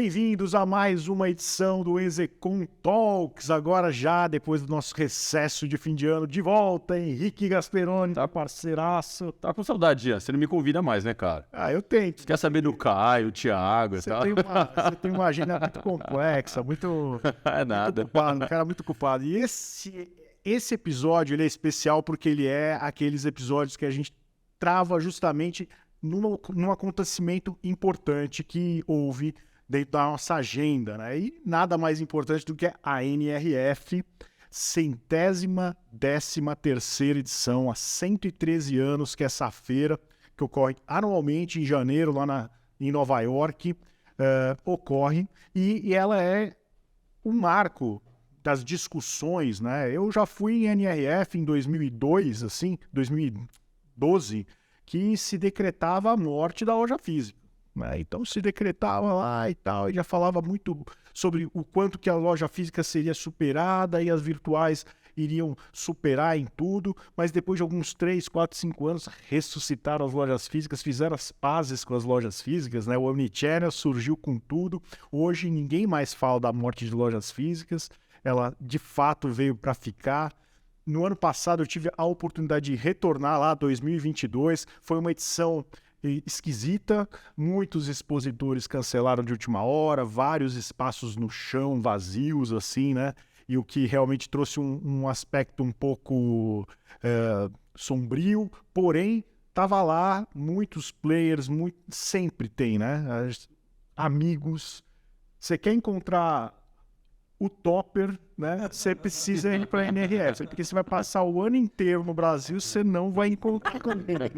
Bem-vindos a mais uma edição do Execom Talks, agora já depois do nosso recesso de fim de ano, de volta, Henrique Gasperoni, tá parceiraço. Tá com saudade, Ian. Você não me convida mais, né, cara? Eu tento. Você quer saber do Caio, Thiago e tal? Você tem uma agenda muito complexa, muito... É nada. Muito ocupado, um cara muito ocupado. E esse episódio, ele é especial porque ele é aqueles episódios que a gente trava justamente num acontecimento importante que houve dentro da nossa agenda, né? E nada mais importante do que a NRF, 113ª edição, há 113 anos que essa feira, que ocorre anualmente em janeiro, lá em Nova York, ocorre, e ela é um marco das discussões, né? Eu já fui em NRF em 2002, assim, 2012, que se decretava a morte da loja física. Então se decretava lá e tal, e já falava muito sobre o quanto que a loja física seria superada e as virtuais iriam superar em tudo, mas depois de alguns 3, 4, 5 anos ressuscitaram as lojas físicas, fizeram as pazes com as lojas físicas, né? O Omnichannel surgiu com tudo. Hoje ninguém mais fala da morte de lojas físicas, ela de fato veio para ficar. No ano passado eu tive a oportunidade de retornar lá, 2022, foi uma edição esquisita, muitos expositores cancelaram de última hora, vários espaços no chão vazios, assim, né? E o que realmente trouxe um aspecto um pouco sombrio, porém, tava lá, muitos players, sempre tem, né? Amigos. Você quer encontrar o topper, né? Você precisa ir para a NRF, porque você vai passar o ano inteiro no Brasil, você não vai encontrar com ninguém.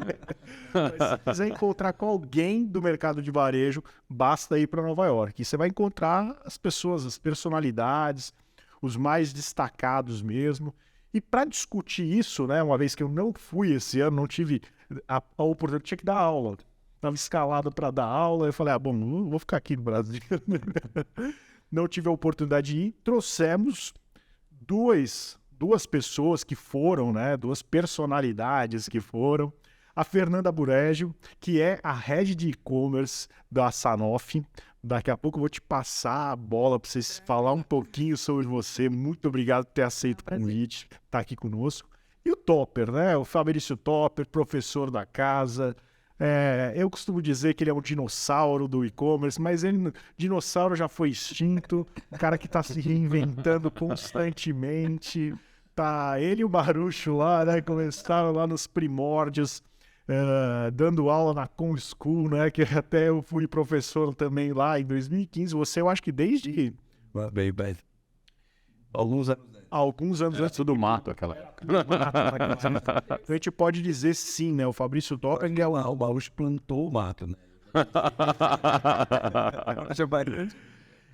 Mas se quiser encontrar com alguém do mercado de varejo, basta ir para Nova York. E você vai encontrar as pessoas, as personalidades, os mais destacados mesmo. E para discutir isso, né? Uma vez que eu não fui esse ano, não tive a oportunidade, tinha que dar aula. Estava escalado para dar aula, eu falei, bom, vou ficar aqui no Brasil. Não tive a oportunidade de ir, trouxemos duas pessoas que foram, né, duas personalidades que foram, a Fernanda Burégio, que é a head de e-commerce da Sanofi. Daqui a pouco eu vou te passar a bola para vocês falar um pouquinho sobre você. Muito obrigado por ter aceito o convite, estar aqui conosco. E o Topper, né, o Fabrício Topper, professor da casa. Eu costumo dizer que ele é um dinossauro do e-commerce, mas dinossauro já foi extinto, um cara que está se reinventando constantemente. Tá, ele e o Barucho lá, né, começaram lá nos primórdios, dando aula na Com School, né, que até eu fui professor também lá em 2015. Você, eu acho que desde... Bem. Alguns anos antes do mato, aquela época. Então a gente pode dizer sim, né? O Fabrício Topper, ele o Baruch plantou o mato, né?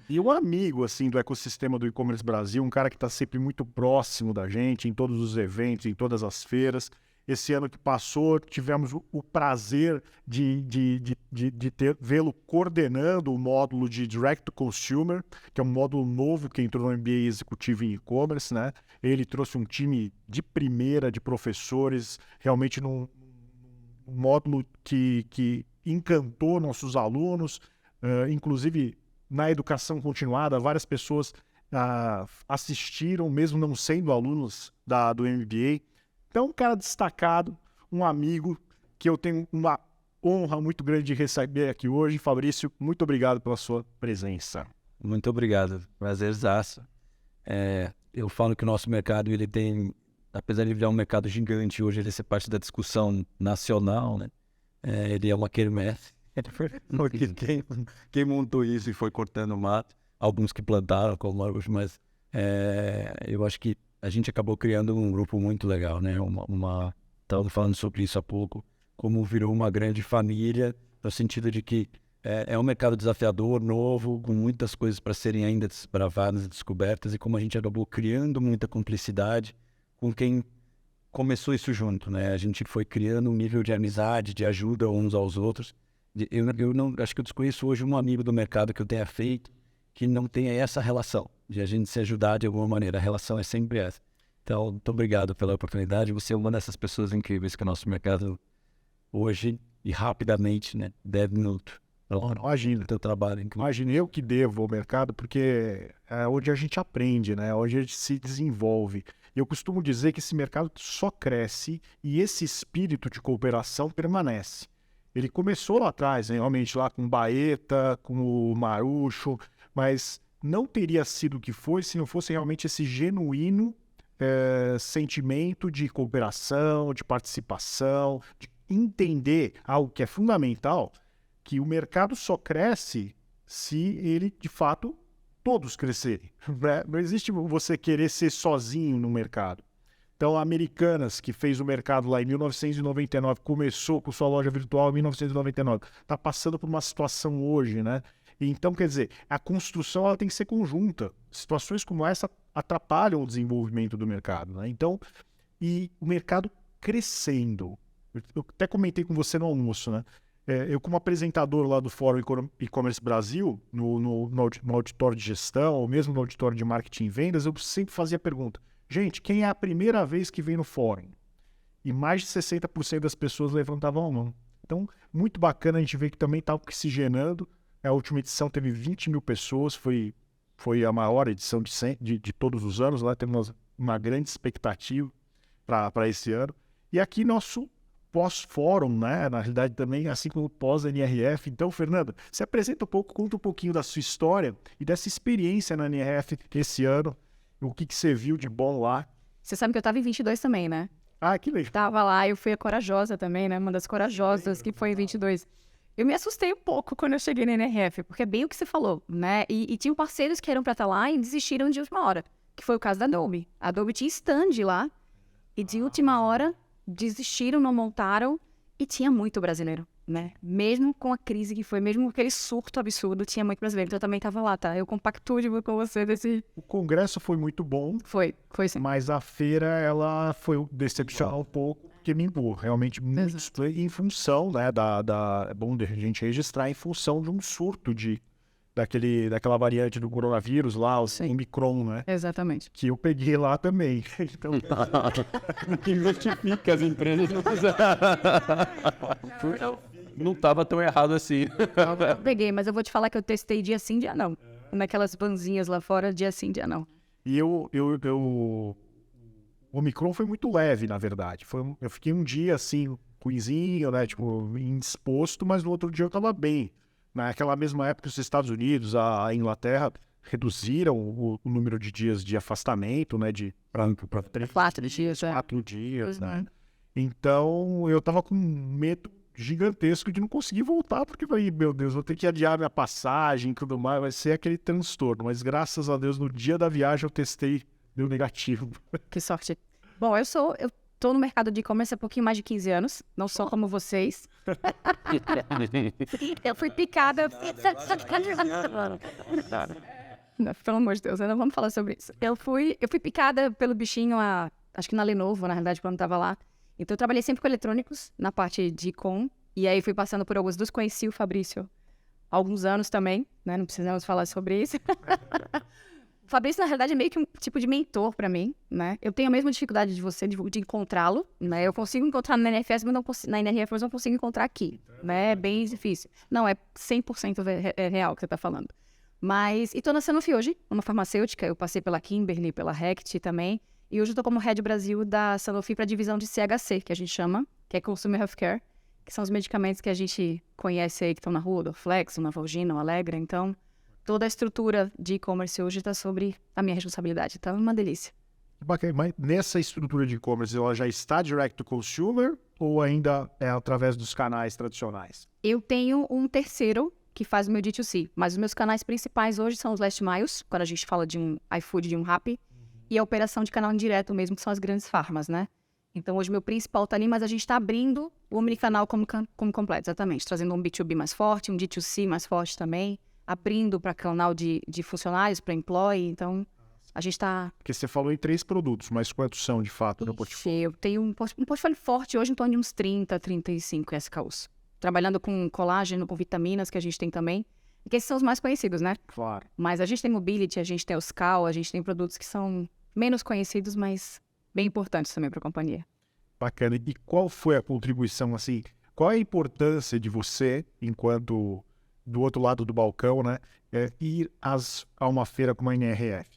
E um amigo, assim, do ecossistema do e-commerce Brasil, um cara que está sempre muito próximo da gente, em todos os eventos, em todas as feiras. Esse ano que passou, tivemos o prazer de vê-lo coordenando o módulo de Direct to Consumer, que é um módulo novo que entrou no MBA Executivo em e-commerce, né? Ele trouxe um time de primeira, de professores, realmente num módulo que encantou nossos alunos, inclusive na educação continuada, várias pessoas assistiram, mesmo não sendo alunos do MBA. Então, um cara destacado, um amigo que eu tenho uma honra muito grande de receber aqui hoje. Fabrício, muito obrigado pela sua presença. Muito obrigado, prazerzaço. Eu falo que o nosso mercado, ele tem, apesar de virar um mercado gigante hoje, ele ser parte da discussão nacional, né? Ele é uma quermesse. Porque quem montou isso e foi cortando o mato, alguns que plantaram, como hoje, mas eu acho que a gente acabou criando um grupo muito legal, né? Estava falando sobre isso há pouco, como virou uma grande família, no sentido de que é um mercado desafiador, novo, com muitas coisas para serem ainda desbravadas e descobertas, e como a gente acabou criando muita cumplicidade com quem começou isso junto, né? A gente foi criando um nível de amizade, de ajuda uns aos outros. Eu não acho que eu desconheço hoje um amigo do mercado que eu tenha feito que não tenha essa relação, de a gente se ajudar de alguma maneira. A relação é sempre essa. Então, muito obrigado pela oportunidade. Você é uma dessas pessoas incríveis que o nosso mercado hoje, e rapidamente, né, deve Imagina. Teu trabalho. Imagina, eu que devo ao mercado, porque é onde a gente aprende, né? Onde a gente se desenvolve. Eu costumo dizer que esse mercado só cresce e esse espírito de cooperação permanece. Ele começou lá atrás, né? Realmente lá com o Baeta, com o Marucho, mas não teria sido o que foi se não fosse realmente esse genuíno sentimento de cooperação, de participação, de entender algo que é fundamental, que o mercado só cresce se ele, de fato, todos crescerem, né? Não existe você querer ser sozinho no mercado. Então, a Americanas, que fez o mercado lá em 1999, começou com sua loja virtual em 1999, está passando por uma situação hoje, né? Então, quer dizer, a construção ela tem que ser conjunta. Situações como essa atrapalham o desenvolvimento do mercado, né? Então, e o mercado crescendo. Eu até comentei com você no almoço, né? Eu, como apresentador lá do Fórum E-Commerce Brasil, no auditório de gestão, ou mesmo no auditório de marketing e vendas, eu sempre fazia a pergunta: gente, quem é a primeira vez que vem no Fórum? E mais de 60% das pessoas levantavam a mão. Então, muito bacana a gente ver que também está oxigenando. A última edição teve 20 mil pessoas, foi a maior edição de todos os anos. Lá temos uma grande expectativa para esse ano. E aqui nosso pós-fórum, né? Na realidade também, assim como pós-NRF. Então, Fernanda, se apresenta um pouco, conta um pouquinho da sua história e dessa experiência na NRF esse ano. O que você viu de bom lá? Você sabe que eu tava em 22 também, né? Ah, que legal. Tava lá, eu fui a corajosa também, né? Uma das corajosas que foi em 22. Eu me assustei um pouco quando eu cheguei na NRF, porque é bem o que você falou, né? E tinham parceiros que eram pra estar lá e desistiram de última hora, que foi o caso da Adobe. A Adobe tinha stand lá e de última hora desistiram, não montaram e tinha muito brasileiro, né? Mesmo com a crise que foi, mesmo com aquele surto absurdo, tinha muito brasileiro. Então eu também tava lá, tá? Eu compactuo com você desse... O congresso foi muito bom. Foi sim. Mas a feira, ela foi decepcionar um pouco, porque me empurrou realmente muito em função, né, é bom a gente registrar, em função de um surto daquela variante do coronavírus lá, o Omicron, né? Exatamente. Que eu peguei lá também. Então, Que justifica as empresas não estava tão errado assim. Eu peguei, mas eu vou te falar que eu testei dia sim, dia não. Naquelas vanzinhas lá fora, dia sim, dia não. E o Omicron foi muito leve, na verdade. Eu fiquei um dia assim, ruinzinho, né? Tipo, indisposto, mas no outro dia eu tava bem. Naquela mesma época, os Estados Unidos, a Inglaterra, reduziram o número de dias de afastamento, né? Para 4 dias, 4 dias, né? Então, eu tava com medo gigantesco de não conseguir voltar, porque falei, meu Deus, vou ter que adiar minha passagem e tudo mais, vai ser aquele transtorno. Mas graças a Deus, no dia da viagem eu testei, deu negativo. Que sorte. Bom, eu tô no mercado de e-commerce há pouquinho mais de 15 anos, não sou como vocês. Eu fui picada... Não, pelo amor de Deus, não vamos falar sobre isso. Eu fui picada pelo bichinho, acho que na Lenovo, na realidade, quando eu tava lá. Então eu trabalhei sempre com eletrônicos, na parte de e-com, e aí fui passando por alguns dos, conheci o Fabrício há alguns anos também, né? Não precisamos falar sobre isso. O Fabrício, na realidade, é meio que um tipo de mentor para mim, né? Eu tenho a mesma dificuldade de você, de encontrá-lo, né? Eu consigo encontrar na NRF, mas não consigo encontrar aqui, né? É bem difícil. Não, é 100% real que você tá falando. Mas, e tô na Sanofi hoje, uma farmacêutica, eu passei pela Kimberly, pela Rect também, e hoje eu tô como Head Brasil da Sanofi para a divisão de CHC, que a gente chama, que é Consumer Healthcare, que são os medicamentos que a gente conhece aí, que estão na rua, do Flex, o Navalgina, o Allegra, então... Toda a estrutura de e-commerce hoje está sobre a minha responsabilidade. Tá uma delícia. Bacana. Mas nessa estrutura de e-commerce, ela já está direct to consumer ou ainda é através dos canais tradicionais? Eu tenho um terceiro que faz o meu D2C, mas os meus canais principais hoje são os last miles, quando a gente fala de um iFood, de um Rappi, e a operação de canal indireto mesmo, que são as grandes farmas, né? Então hoje meu principal tá ali, mas a gente está abrindo o omnicanal como completo, exatamente. Trazendo um B2B mais forte, um D2C mais forte também. Abrindo para canal de funcionários, para employee, então a gente está... Porque você falou em 3 produtos, mas quantos são de fato no portfólio? Eu tenho um portfólio forte hoje em torno de uns 30, 35 SKUs. Trabalhando com colágeno, com vitaminas que a gente tem também, que esses são os mais conhecidos, né? Claro. Mas a gente tem mobility, a gente tem os Cal, a gente tem produtos que são menos conhecidos, mas bem importantes também para a companhia. Bacana. E qual foi a contribuição, assim, qual é a importância de você, enquanto do outro lado do balcão, né? Ir a uma feira como a NRF?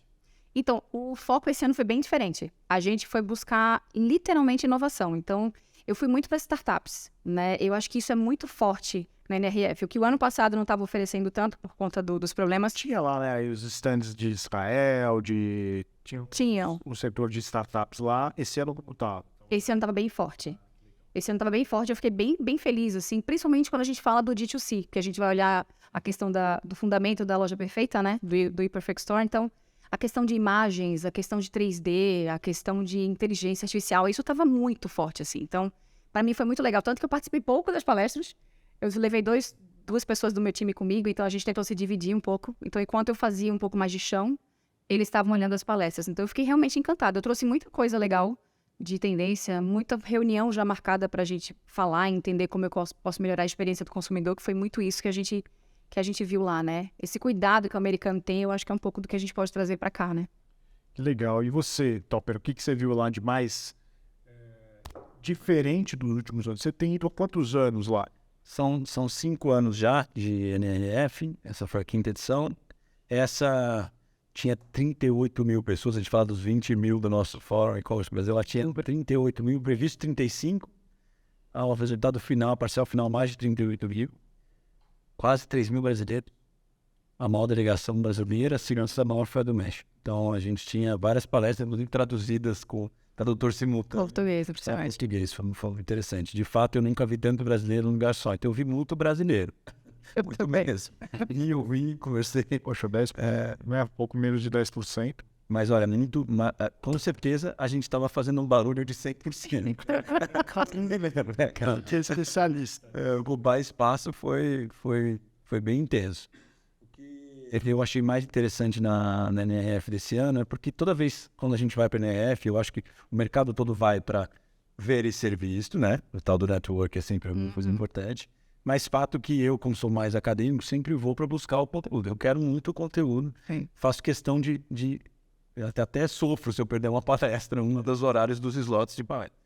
Então, o foco esse ano foi bem diferente. A gente foi buscar literalmente inovação. Então, eu fui muito para startups, né? Eu acho que isso é muito forte na NRF. O que o ano passado não estava oferecendo tanto por conta dos problemas. Tinha lá, né, os stands de Israel, Tinham. um setor de startups lá. Esse ano como tá? Esse ano estava bem forte. Eu fiquei bem feliz, assim, principalmente quando a gente fala do D2C, que a gente vai olhar a questão do fundamento da loja perfeita, né? Do ePerfect Store. Então, a questão de imagens, a questão de 3D, a questão de inteligência artificial, isso estava muito forte, assim. Então, para mim foi muito legal. Tanto que eu participei pouco das palestras. Eu levei duas pessoas do meu time comigo, então a gente tentou se dividir um pouco. Então, enquanto eu fazia um pouco mais de chão, eles estavam olhando as palestras. Então, eu fiquei realmente encantada. Eu trouxe muita coisa legal de tendência, muita reunião já marcada para a gente falar, entender como eu posso melhorar a experiência do consumidor, que foi muito isso que a gente viu lá, né? Esse cuidado que o americano tem, eu acho que é um pouco do que a gente pode trazer para cá, né? Que legal. E você, Topper, o que você viu lá de mais diferente dos últimos anos? Você tem ido há quantos anos lá? São 5 anos já de NRF, essa foi a 5ª edição. Essa tinha 38 mil pessoas, a gente fala dos 20 mil do nosso Fórum e-commerce Brasil, ela tinha 38 mil, previsto 35, ao resultado final, a parcial final, mais de 38 mil, quase 3 mil brasileiros. A maior delegação brasileira, a segurança maior foi a do México. Então a gente tinha várias palestras, inclusive traduzidas com tradutor simultâneo. Português, principalmente. Português, foi interessante. De fato, eu nunca vi tanto brasileiro num lugar só, então eu vi muito brasileiro. Muito mesmo. E eu vi, conversei. Poxa, 10, não é pouco menos de 10%. Mas olha, com certeza a gente estava fazendo um barulho de 100%. Que especialista. Ocupar espaço foi bem intenso. O que eu achei mais interessante na NRF desse ano é porque toda vez quando a gente vai para a NRF, eu acho que o mercado todo vai para ver e ser visto, né? O tal do network é sempre uma coisa importante. Mas fato que eu, como sou mais acadêmico, sempre vou para buscar o conteúdo. Eu quero muito conteúdo. Sim. Faço questão de eu até sofro se eu perder uma palestra, um dos horários dos slots de palestra.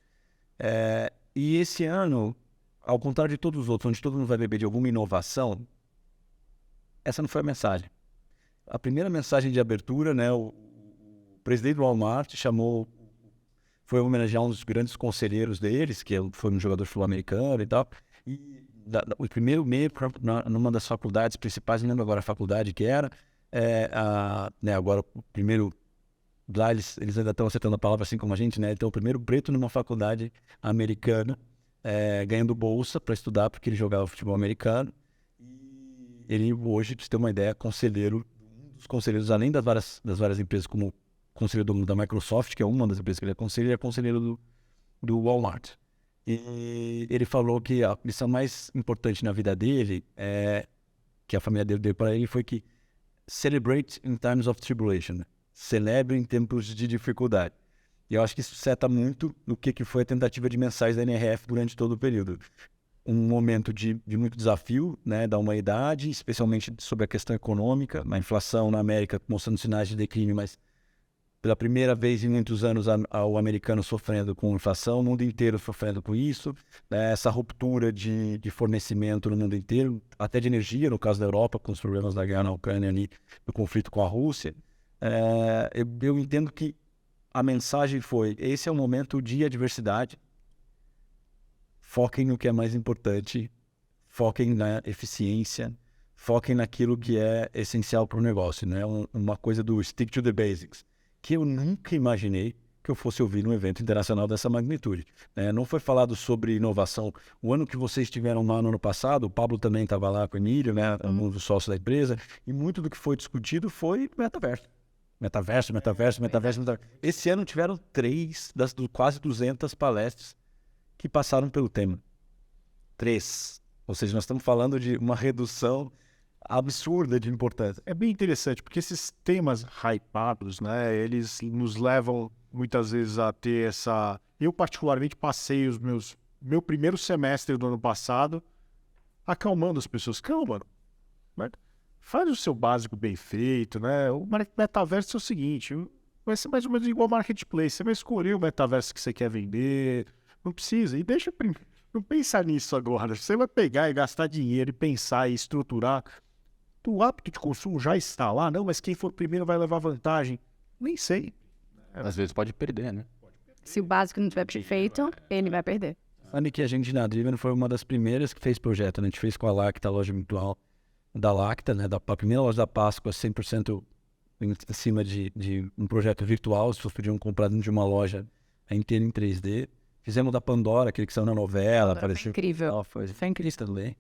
E esse ano, ao contrário de todos os outros, onde todo mundo vai beber de alguma inovação, essa não foi a mensagem. A primeira mensagem de abertura, né, o presidente do Walmart foi homenagear um dos grandes conselheiros deles, que foi um jogador sul-americano e tal. E o primeiro meio, numa das faculdades principais, não lembro agora a faculdade que era, agora o primeiro, lá eles ainda estão acertando a palavra assim como a gente, né? Então o primeiro preto numa faculdade americana, ganhando bolsa para estudar, porque ele jogava futebol americano. E ele hoje, para você ter uma ideia, um dos conselheiros, além das várias empresas, como conselheiro da Microsoft, que é uma das empresas que ele é conselheiro do Walmart. E ele falou que a missão mais importante na vida dele, que a família dele deu para ele, foi que celebrate in times of tribulation. Celebre em tempos de dificuldade. E eu acho que isso seta muito no que foi a tentativa de mensagens da NRF durante todo o período. Um momento de muito desafio, né, da humanidade, especialmente sobre a questão econômica, a inflação na América mostrando sinais de declínio, mas pela primeira vez em muitos anos o americano sofrendo com inflação, o mundo inteiro sofrendo com isso, né, essa ruptura de fornecimento no mundo inteiro, até de energia, no caso da Europa, com os problemas da guerra na Ucrânia ali, do conflito com a Rússia. Eu entendo que a mensagem foi: esse é um momento de adversidade, foquem no que é mais importante, foquem na eficiência, foquem naquilo que é essencial para o negócio, né? Uma coisa do stick to the basics, que eu nunca imaginei que eu fosse ouvir num evento internacional dessa magnitude. Não foi falado sobre inovação. O ano que vocês estiveram lá no ano passado, o Pablo também estava lá com o Emílio, né, um dos sócios da empresa, e muito do que foi discutido foi metaverso. Metaverso. Esse ano tiveram 3 das quase 200 palestras que passaram pelo tema. 3. Ou seja, nós estamos falando de uma redução absurda de importância. É bem interessante, porque esses temas hypados, né, eles nos levam muitas vezes a ter essa... Eu particularmente passei meu primeiro semestre do ano passado acalmando as pessoas. Calma, mano. Faz o seu básico bem feito, né? O metaverso é o seguinte, vai ser mais ou menos igual ao marketplace. Você vai escolher o metaverso que você quer vender, não precisa. E deixa Não pensa nisso agora. Você vai pegar e gastar dinheiro e pensar e estruturar. O hábito de consumo já está lá, não, mas quem for primeiro vai levar vantagem. Nem sei. Às vezes pode perder, né? Se o básico não tiver feito, ele vai perder. Sabe que a gente na Driven foi uma das primeiras que fez projeto, né? A gente fez com a Lacta, a loja virtual da Lacta, né? A primeira loja da Páscoa, 100% em cima de um projeto virtual. As pessoas podiam comprar dentro de uma loja inteira em 3D. Fizemos da Pandora, aquele que saiu na novela. Apareceu... Incrível. Foi incrível também.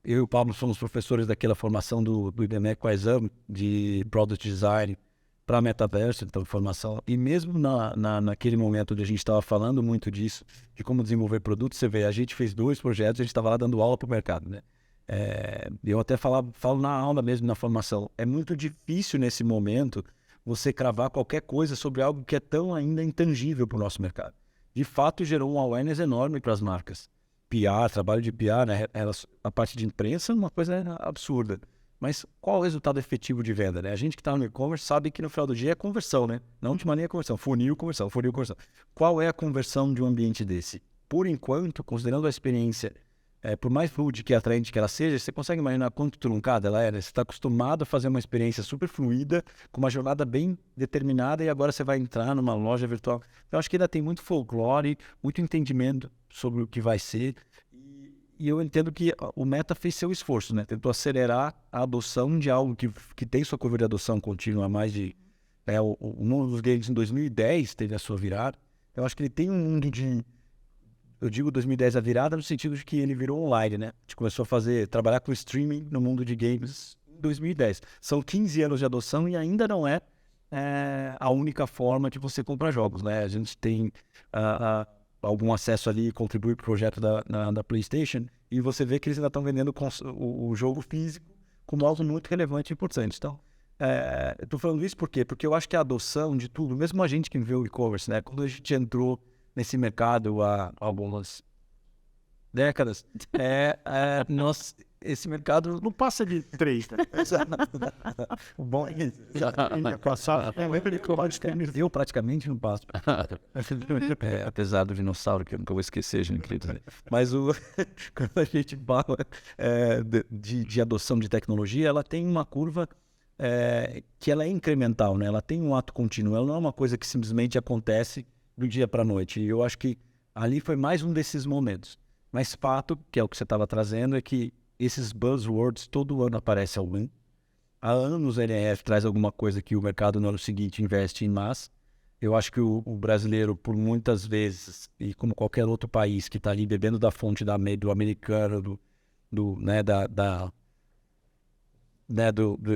Eu e o Pablo somos professores daquela formação do IBMEC com a Exam de Product Design para metaverso, então formação. E mesmo naquele momento onde a gente estava falando muito disso, de como desenvolver produtos, você vê, a gente fez 2 projetos, a gente estava lá dando aula para o mercado, né? Eu até falo na aula mesmo, na formação, é muito difícil nesse momento você cravar qualquer coisa sobre algo que é tão ainda intangível para o nosso mercado. De fato, gerou um awareness enorme para as marcas. PR, trabalho de PR, né? A parte de imprensa é uma coisa absurda. Mas qual o resultado efetivo de venda, né? A gente que está no e-commerce sabe que no final do dia é conversão, né? Na última linha é conversão, funil, conversão. Qual é a conversão de um ambiente desse? Por enquanto, considerando a experiência, por mais fluid que atraente que ela seja, você consegue imaginar quanto truncada ela é, né? Você está acostumado a fazer uma experiência super fluida, com uma jornada bem determinada, e agora você vai entrar numa loja virtual. Então, acho que ainda tem muito folclore, muito entendimento sobre o que vai ser. E eu entendo que o Meta fez seu esforço, né? Tentou acelerar a adoção de algo que tem sua curva de adoção contínua há mais de... o mundo dos games em 2010 teve a sua virada. Eu acho que ele tem um mundo de... Eu digo 2010 a virada no sentido de que ele virou online, né? A gente começou a trabalhar com streaming no mundo de games em 2010. São 15 anos de adoção e ainda não é a única forma de você comprar jogos, né? A gente tem... algum acesso ali, contribui para o projeto da PlayStation, e você vê que eles ainda estão vendendo o jogo físico como algo muito relevante e importante. Então, eu estou falando isso por quê? Porque eu acho que a adoção de tudo, mesmo a gente que vê o e-commerce, né? Quando a gente entrou nesse mercado há algumas décadas, esse mercado... Não passa de 3, né? O bom é eu praticamente não passo. Apesar do dinossauro, que eu nunca vou esquecer, gente, querido. Mas quando a gente fala de adoção de tecnologia, ela tem uma curva que ela é incremental, né? Ela tem um ato contínuo, ela não é uma coisa que simplesmente acontece do dia para a noite. E eu acho que ali foi mais um desses momentos. Mas fato, que é o que você estava trazendo, é que esses buzzwords todo ano aparecem algum. Há anos a NRF traz alguma coisa que o mercado no ano seguinte investe em massa. Eu acho que o brasileiro, por muitas vezes, e como qualquer outro país que está ali bebendo da fonte do americano, eu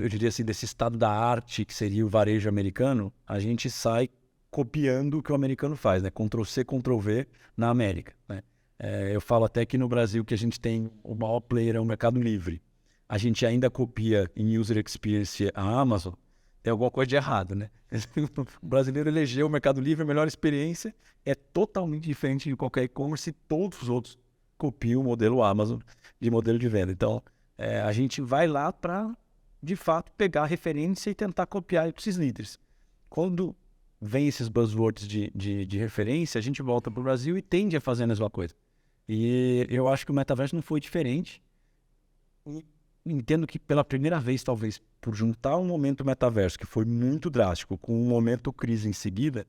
diria assim, desse estado da arte que seria o varejo americano, a gente sai copiando o que o americano faz, né? Ctrl+C, Ctrl+V na América, né? Eu falo até que no Brasil que a gente tem o maior player é o Mercado Livre. A gente ainda copia em User Experience a Amazon, tem alguma coisa de errado, né? O brasileiro elegeu o Mercado Livre, a melhor experiência, é totalmente diferente de qualquer e-commerce e todos os outros copiam o modelo Amazon de modelo de venda. Então, a gente vai lá para, de fato, pegar a referência e tentar copiar esses líderes. Quando vem esses buzzwords de referência, a gente volta para o Brasil e tende a fazer a mesma coisa. E eu acho que o metaverso não foi diferente. E entendo que pela primeira vez, talvez, por juntar um momento metaverso que foi muito drástico com um momento crise em seguida,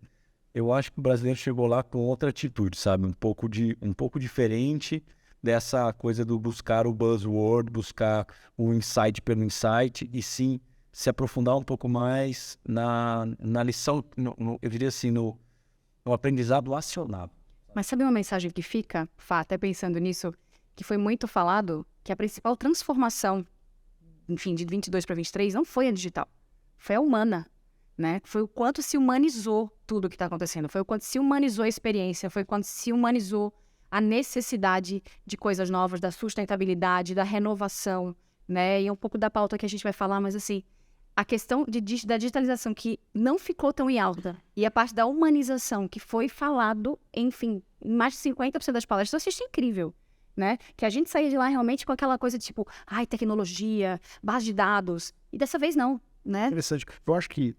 eu acho que o brasileiro chegou lá com outra atitude, sabe? Um pouco diferente dessa coisa do buscar o buzzword, buscar o insight pelo insight, e sim se aprofundar um pouco mais na lição, eu diria assim, no aprendizado acionado. Mas sabe uma mensagem que fica, Fá, até pensando nisso, que foi muito falado, que a principal transformação, enfim, de 22 para 23 não foi a digital, foi a humana, né? Foi o quanto se humanizou tudo o que está acontecendo, foi o quanto se humanizou a experiência, foi o quanto se humanizou a necessidade de coisas novas, da sustentabilidade, da renovação, né? E é um pouco da pauta que a gente vai falar, mas assim, a questão da digitalização que não ficou tão em alta e a parte da humanização que foi falado, enfim, em mais de 50% das palestras, eu achei incrível, né? Que a gente saía de lá realmente com aquela coisa tipo, tecnologia, base de dados, e dessa vez não, né? Interessante. Eu acho que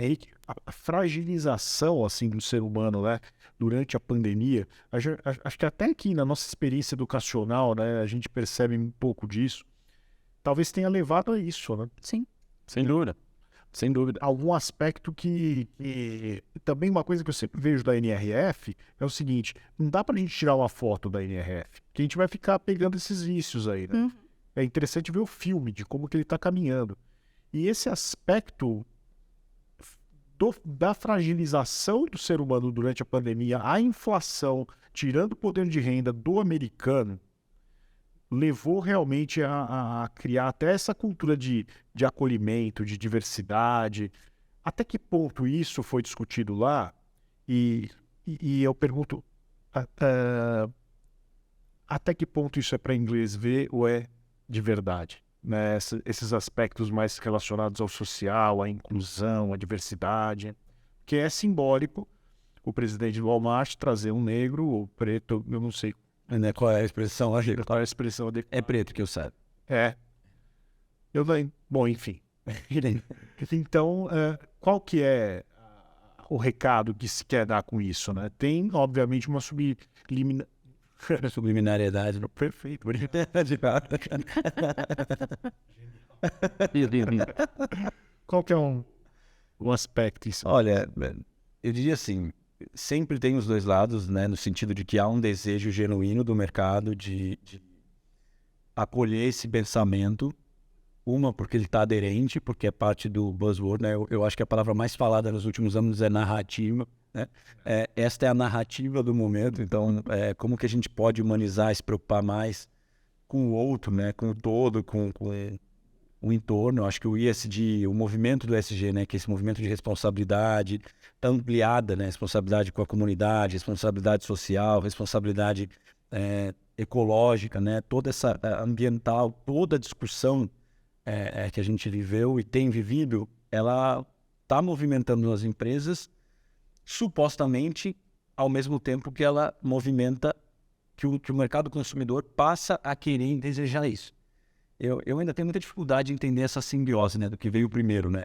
Henrique, a fragilização assim do ser humano, né, durante a pandemia, acho que até aqui na nossa experiência educacional, né, a gente percebe um pouco disso, talvez tenha levado a isso, né? Sim. Sem dúvida. Sem dúvida. Algum aspecto que também uma coisa que eu sempre vejo da NRF é o seguinte, não dá pra gente tirar uma foto da NRF, porque a gente vai ficar pegando esses vícios aí, né? É interessante ver o filme de como que ele tá caminhando. E esse aspecto da fragilização do ser humano durante a pandemia, a inflação, tirando o poder de renda do americano, levou realmente a criar até essa cultura de acolhimento, de diversidade. Até que ponto isso foi discutido lá? E eu pergunto, até que ponto isso é para inglês ver ou é de verdade? Né? Esses aspectos mais relacionados ao social, à inclusão, à diversidade, que é simbólico o presidente do Walmart trazer um negro ou preto, eu não sei Né, qual é a expressão? qual é a expressão adequada. É preto que eu saiba. Bom, enfim. Então, qual que é o recado que se quer dar com isso, né? Tem, obviamente, uma Subliminariedade. Perfeito. Qual que é um aspecto isso? Olha, eu diria assim, sempre tem os dois lados, né? No sentido de que há um desejo genuíno do mercado de acolher esse pensamento. Uma, porque ele está aderente, porque é parte do buzzword, né? Eu acho que a palavra mais falada nos últimos anos é narrativa, né? Esta é a narrativa do momento, então como que a gente pode humanizar, se preocupar mais com o outro, né? Com o todo, com o entorno. Eu acho que o ESG, o movimento do ESG, né? Que é esse movimento de responsabilidade ampliada, né? Responsabilidade com a comunidade, responsabilidade social, responsabilidade ecológica, né? Toda essa ambiental, toda a discussão que a gente viveu e tem vivido, ela está movimentando as empresas, supostamente, ao mesmo tempo que ela movimenta, que o mercado consumidor passa a querer e desejar isso. Eu ainda tenho muita dificuldade de entender essa simbiose, né, do que veio primeiro, né?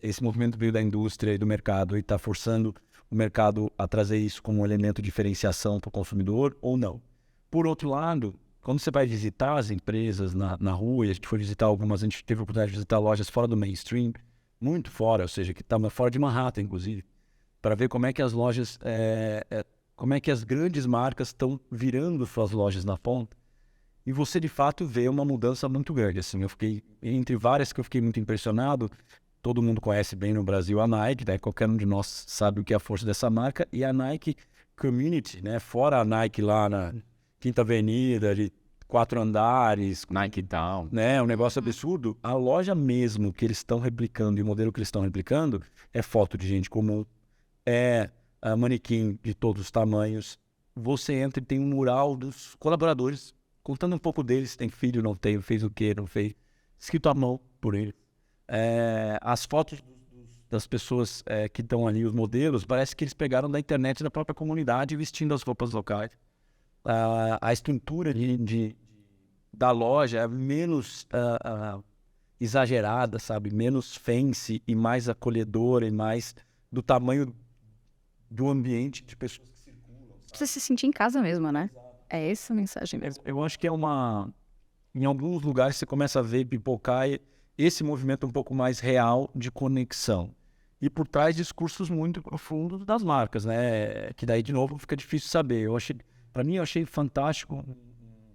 Esse movimento veio da indústria e do mercado e está forçando o mercado a trazer isso como um elemento de diferenciação para o consumidor ou não. Por outro lado, quando você vai visitar as empresas na rua, e a gente foi visitar algumas, a gente teve a oportunidade de visitar lojas fora do mainstream, muito fora, ou seja, que estava fora de Manhattan, inclusive, para ver como é que as lojas, como é que as grandes marcas estão virando suas lojas na ponta. E você, de fato, vê uma mudança muito grande. Assim, eu fiquei, entre várias que eu fiquei muito impressionado, todo mundo conhece bem no Brasil a Nike, né? Qualquer um de nós sabe o que é a força dessa marca, e a Nike Community, né? Fora a Nike lá na Quinta Avenida, de 4 andares, Nike Down. né? Um negócio absurdo. A loja mesmo que eles estão replicando e o modelo que eles estão replicando é foto de gente comum, manequim de todos os tamanhos. Você entra e tem um mural dos colaboradores, contando um pouco deles, tem filho, não tem, fez o quê, não fez, escrito à mão por ele. As fotos das pessoas que estão ali, os modelos, parece que eles pegaram da internet da própria comunidade vestindo as roupas locais. A estrutura da loja é menos exagerada, sabe? Menos fancy e mais acolhedora e mais do tamanho do ambiente de pessoas que circulam. Você se sentir em casa mesmo, né? É essa a mensagem mesmo. Eu acho que em alguns lugares você começa a ver pipocar esse movimento um pouco mais real de conexão. E por trás discursos muito profundos das marcas, né? Que daí, de novo, fica difícil saber. Para mim, eu achei fantástico um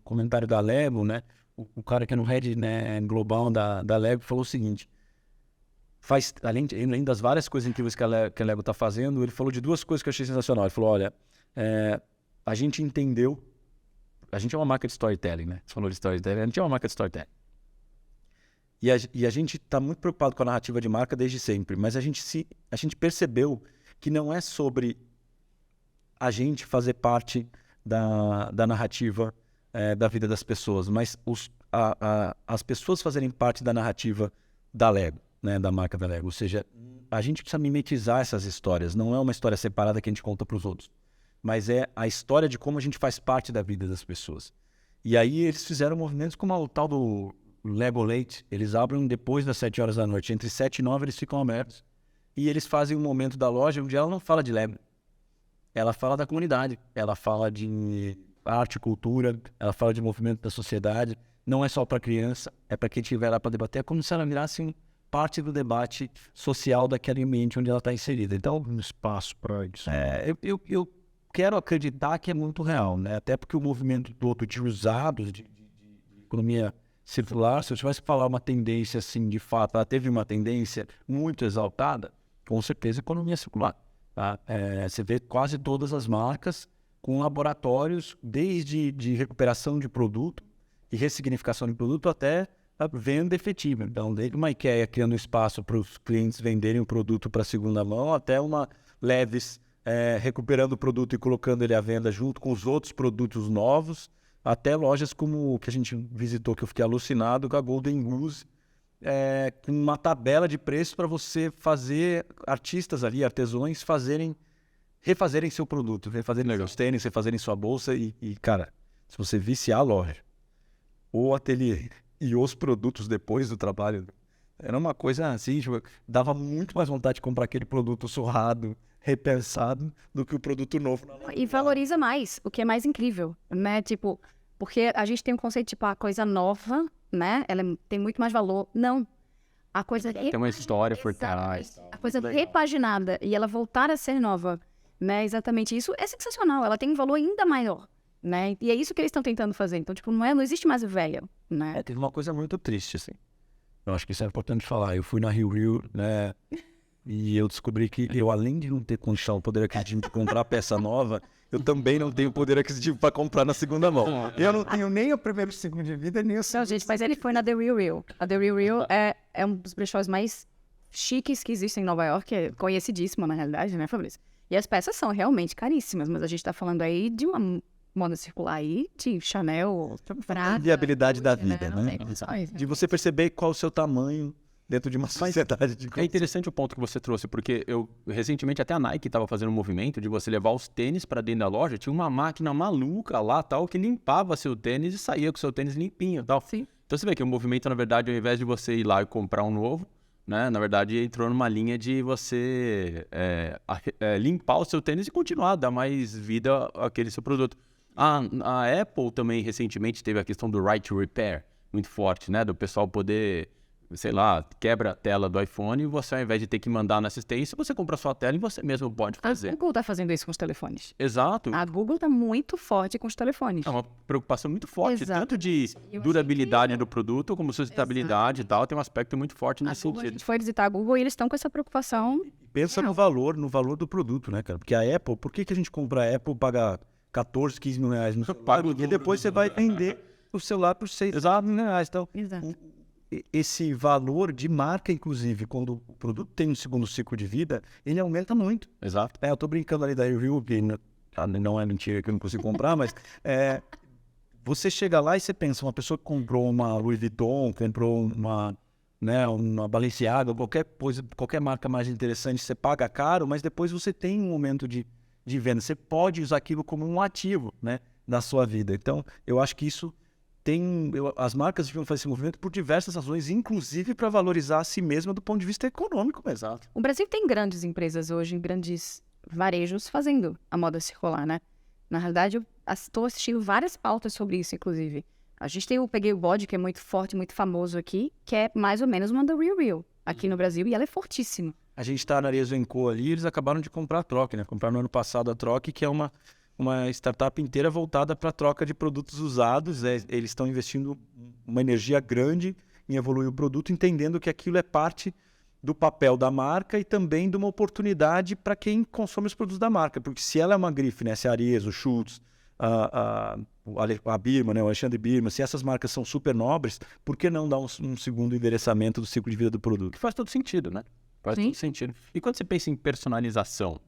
comentário da Lego, né? O cara que é no head, né, global da Lego falou o seguinte: além das várias coisas incríveis que a Lego está fazendo, ele falou de duas coisas que eu achei sensacional. Ele falou, olha, a gente entendeu, a gente é uma marca de storytelling, né? Você falou de storytelling, a gente é uma marca de storytelling. E a gente está muito preocupado com a narrativa de marca desde sempre, mas a gente percebeu que não é sobre a gente fazer parte da narrativa da vida das pessoas, mas as pessoas fazerem parte da narrativa da Lego, né, da marca da Lego. Ou seja, a gente precisa mimetizar essas histórias. Não é uma história separada que a gente conta para os outros, mas é a história de como a gente faz parte da vida das pessoas. E aí eles fizeram movimentos como o tal do Lego Late. Eles abrem depois das 7 horas da noite. Entre 7 e 9 eles ficam abertos. e eles fazem um momento da loja onde ela não fala de lebre. Ela fala da comunidade, ela fala de arte, cultura, ela fala de movimento da sociedade. Não é só para criança, é para quem estiver lá para debater. É como se ela virasse parte do debate social daquele ambiente onde ela está inserida. Então, Um espaço para isso. eu quero acreditar que é muito real, né? Até porque o movimento todo de usados, de economia circular, se eu tivesse que falar uma tendência assim, de fato, ela teve uma tendência muito exaltada, com certeza economia circular. Tá? Você vê quase todas as marcas com laboratórios, desde de recuperação de produto e ressignificação de produto até a venda efetiva. Então, desde uma IKEA criando espaço para os clientes venderem o produto para segunda mão, até uma Levi's recuperando o produto e colocando ele à venda junto com os outros produtos novos, até lojas como que a gente visitou, que eu fiquei alucinado, com a Golden Goose, com uma tabela de preços para você fazer, artistas ali, artesãos, refazerem seu produto, refazerem seus tênis, refazerem sua bolsa e, cara, se você visse a loja, o ateliê e os produtos depois do trabalho, era uma coisa assim, tipo, dava muito mais vontade de comprar aquele produto surrado, repensado, do que o produto novo. E valoriza mais, o que é mais incrível, né? Tipo, porque a gente tem um conceito, tipo, a coisa nova, né? Ela tem muito mais valor. Não. A coisa Tem uma história por trás. a coisa repaginada e ela voltar a ser nova, né? Exatamente. Isso é sensacional. Ela tem um valor ainda maior, né? E é isso que eles estão tentando fazer. Então, tipo, não existe mais o velho, né? Teve uma coisa muito triste, assim. Eu acho que isso é importante falar. Eu fui na Rio, né? E eu descobri que eu, além de não ter condição, poder aquisitivo de comprar peça nova, eu também não tenho poder aquisitivo para comprar na segunda mão. Eu não tenho nem o primeiro segundo de vida, nem o segundo. Não, gente, mas ele foi na The Real Real. A The Real Real é um dos brechós mais chiques que existem em Nova York, é conhecidíssimo, na realidade, né, Fabrício? E as peças são realmente caríssimas, mas a gente tá falando aí de uma moda circular aí, de Chanel, Prada... Viabilidade da vida, não né? tem condições, né? De você perceber qual o seu tamanho dentro de uma sociedade de... É interessante o ponto que você trouxe, porque eu recentemente até a Nike estava fazendo um movimento de você levar os tênis para dentro da loja, tinha uma máquina maluca lá, tal, que limpava seu tênis e saía com seu tênis limpinho, tal. Sim. Então você vê que o movimento, na verdade, ao invés de você ir lá e comprar um novo, né, na verdade entrou numa linha de você limpar o seu tênis e continuar a dar mais vida àquele seu produto. A Apple também recentemente teve a questão do right to repair muito forte, né, do pessoal poder, sei lá, quebra a tela do iPhone e você, ao invés de ter que mandar na assistência, você compra a sua tela e você mesmo pode fazer. A Google tá fazendo isso com os telefones. Exato. A Google tá muito forte com os telefones. É uma preocupação muito forte, Exato. tanto de Eu durabilidade achei do produto, como sustentabilidade e tal, tem um aspecto muito forte nesse A sentido. gente foi visitar a Google e eles estão com essa preocupação. Pensa no valor do produto, né, cara? Porque a Apple, por que a gente compra a Apple, paga 14, 15 mil reais no celular? Porque depois você vai vender o celular por 6 mil reais. Então, Exato. esse valor de marca, inclusive, quando o produto tem um segundo ciclo de vida, ele aumenta muito. Exato. Eu tô brincando ali da Review, que não é mentira que eu não consigo comprar, mas você chega lá e você pensa, uma pessoa que comprou uma Louis Vuitton, comprou uma Balenciaga, qualquer marca mais interessante, você paga caro, mas depois você tem um momento de venda. Você pode usar aquilo como um ativo, né, da sua vida. Então, eu acho que isso as marcas deviam fazer esse movimento por diversas razões, inclusive para valorizar a si mesma do ponto de vista econômico. Exato. O Brasil tem grandes empresas hoje, grandes varejos fazendo a moda circular, né? Na realidade, eu estou assistindo várias pautas sobre isso, inclusive. A gente tem o Peguei o Bode, que é muito forte, muito famoso aqui, que é mais ou menos uma da Real Real aqui no Brasil, e ela é fortíssima. A gente está na Arezzo & Co ali, eles acabaram de comprar a Troc, né? Compraram no ano passado a Troc, que é uma startup inteira voltada para a troca de produtos usados. Eles estão investindo uma energia grande em evoluir o produto, entendendo que aquilo é parte do papel da marca e também de uma oportunidade para quem consome os produtos da marca. Porque se ela é uma grife, né? Se a Arezzo, o Schutz, a Birman, né? O Alexandre Birman, se essas marcas são super nobres, por que não dar um segundo endereçamento do ciclo de vida do produto? Que faz todo sentido, né? Faz todo sentido. E quando você pensa em personalização,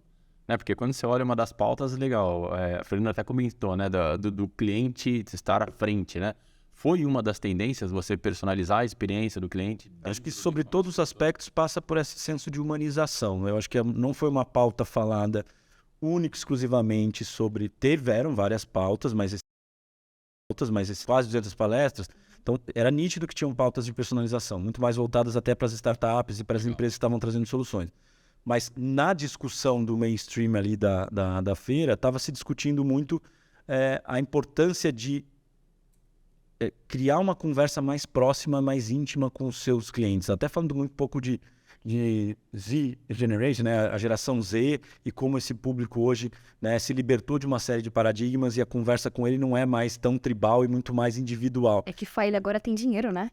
né? Porque quando você olha uma das pautas, legal, a Fernanda até comentou, né? Do cliente estar à frente, né? Foi uma das tendências você personalizar a experiência do cliente? Acho que sobre todos os aspectos passa por esse senso de humanização. Eu acho que não foi uma pauta falada única exclusivamente sobre... Tiveram várias pautas, mas quase 200 palestras. Então, era nítido que tinham pautas de personalização, muito mais voltadas até para as startups e para as empresas que estavam trazendo soluções. Mas na discussão do mainstream ali da feira, estava se discutindo muito a importância de criar uma conversa mais próxima, mais íntima com os seus clientes. Até falando um pouco de Z Generation, né, a geração Z, e como esse público hoje, né, se libertou de uma série de paradigmas e a conversa com ele não é mais tão tribal e muito mais individual. É que ele agora tem dinheiro, né?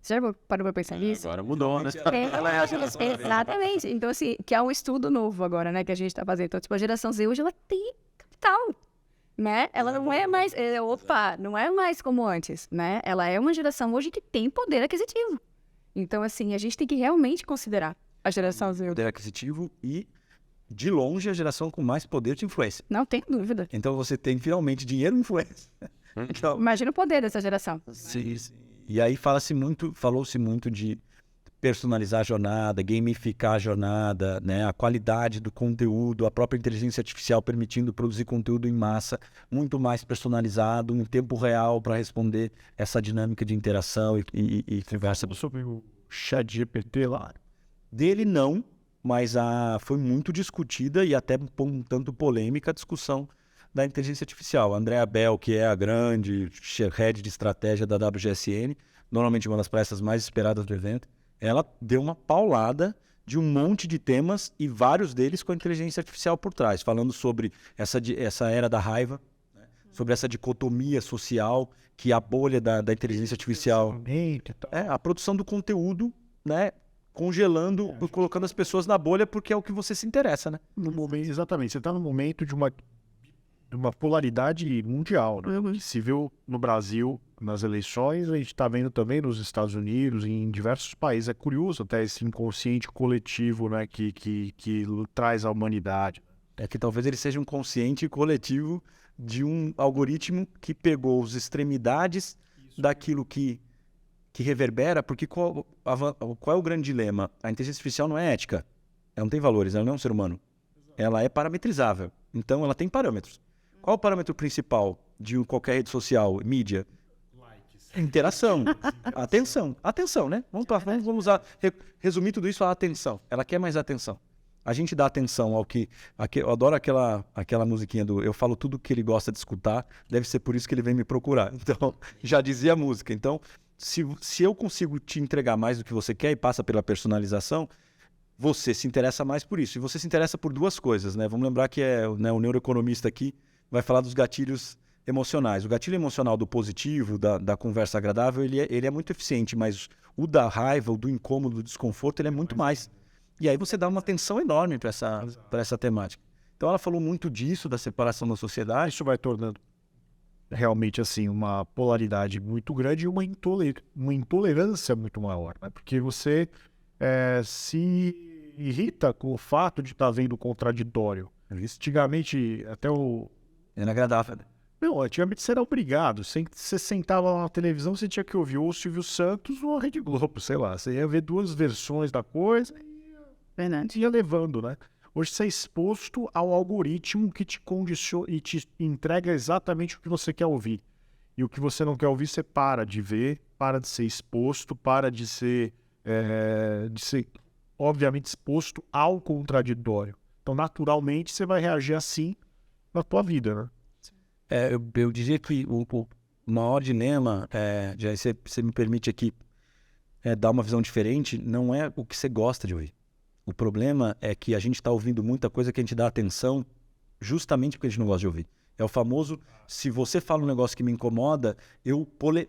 Você já parou pra pensar nisso? Agora mudou, né? Exatamente. Então, assim, que é um estudo novo agora, né, que a gente tá fazendo. Então, tipo, a geração Z hoje, ela tem capital, né? Ela não é mais, não é mais como antes, né? Ela é uma geração hoje que tem poder aquisitivo. Então, assim, a gente tem que realmente considerar a geração Z. Poder aquisitivo e, de longe, a geração com mais poder de influência. Não tem dúvida. Então, você tem finalmente dinheiro e influência. Então, Imagina o poder dessa geração. sim. E aí falou-se muito de personalizar a jornada, gamificar a jornada, né? A qualidade do conteúdo, a própria inteligência artificial permitindo produzir conteúdo em massa, muito mais personalizado, em tempo real, para responder essa dinâmica de interação e conversa. Sobre o ChatGPT lá. Dele não, mas foi muito discutida e até um tanto polêmica a discussão da inteligência artificial. A Andrea Bell, que é a grande head de estratégia da WGSN, normalmente uma das palestras mais esperadas do evento, ela deu uma paulada de um monte de temas e vários deles com a inteligência artificial por trás, falando sobre essa era da raiva, né? Sobre essa dicotomia social que a bolha da inteligência artificial... a produção do conteúdo, né? Congelando, colocando as pessoas na bolha porque é o que você se interessa, né? Exatamente. Você está no momento de uma polaridade mundial, né? Que se viu no Brasil nas eleições, a gente está vendo também nos Estados Unidos e em diversos países. É curioso até esse inconsciente coletivo, né, que traz a humanidade. É que talvez ele seja um consciente coletivo de um algoritmo que pegou as extremidades daquilo que reverbera, porque qual é o grande dilema? A inteligência artificial não é ética, ela não tem valores, ela não é um ser humano. Ela é parametrizável, então ela tem parâmetros. Qual o parâmetro principal de qualquer rede social, mídia? Interação. Atenção, né? Vamos usar, resumir tudo isso a atenção. Ela quer mais atenção. A gente dá atenção ao que... Eu adoro aquela musiquinha do Eu falo tudo que ele gosta de escutar, deve ser por isso que ele vem me procurar. Então, já dizia a música. Então, se eu consigo te entregar mais do que você quer e passa pela personalização, você se interessa mais por isso. E você se interessa por duas coisas, né? Vamos lembrar que o neuroeconomista aqui vai falar dos gatilhos emocionais. O gatilho emocional do positivo, da conversa agradável, ele é muito eficiente, mas o da raiva, o do incômodo, do desconforto, ele é muito mais. E aí você dá uma atenção enorme para essa temática. Então ela falou muito disso, da separação da sociedade. Isso vai tornando realmente assim uma polaridade muito grande e uma intolerância muito maior, né? Porque você se irrita com o fato de estar vendo o contraditório. Antigamente, até Era agradável. Não, antigamente você era obrigado. Você sentava lá na televisão, você tinha que ouvir ou o Silvio Santos ou a Rede Globo, sei lá. Você ia ver duas versões da coisa e ia levando, né? Hoje você é exposto ao algoritmo que te condiciona e te entrega exatamente o que você quer ouvir. E o que você não quer ouvir, você para de ver, para de ser exposto, para de ser obviamente, exposto ao contraditório. Então, naturalmente, você vai reagir assim na tua vida, né? Eu diria que o maior dilema, já você me permite aqui dar uma visão diferente, não é o que você gosta de ouvir. O problema é que a gente está ouvindo muita coisa que a gente dá atenção justamente porque a gente não gosta de ouvir. É o famoso, se você fala um negócio que me incomoda,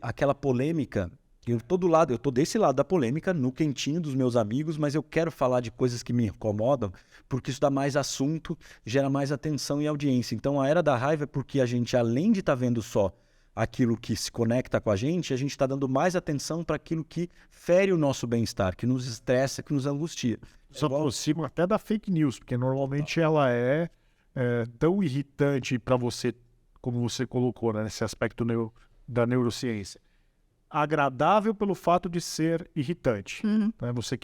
aquela polêmica, eu tô desse lado da polêmica, no quentinho dos meus amigos, mas eu quero falar de coisas que me incomodam, porque isso dá mais assunto, gera mais atenção e audiência. Então a era da raiva é porque a gente, além de estar vendo só aquilo que se conecta com a gente está dando mais atenção para aquilo que fere o nosso bem-estar, que nos estressa, que nos angustia. Isso aproxima até da fake news, porque normalmente ela é tão irritante para você, como você colocou, né, nesse aspecto da neurociência. Agradável pelo fato de ser irritante. Uhum. Né? Você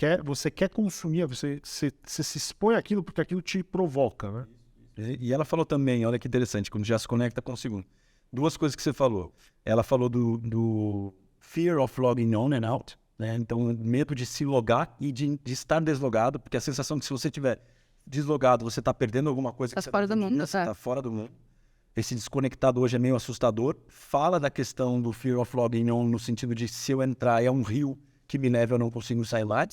quer consumir, você se expõe àquilo porque aquilo te provoca. Né? E ela falou também, olha que interessante, quando já se conecta com o segundo. Duas coisas que você falou. Ela falou do fear of logging on and out, né? Então, medo de se logar e de estar deslogado, porque a sensação que se você estiver deslogado, você está perdendo alguma coisa. Tá Que fora do mundo, Você está fora do mundo. Esse desconectado hoje é meio assustador. Fala da questão do fear of logging on, no sentido de se eu entrar é um rio que me leva, eu não consigo sair lá.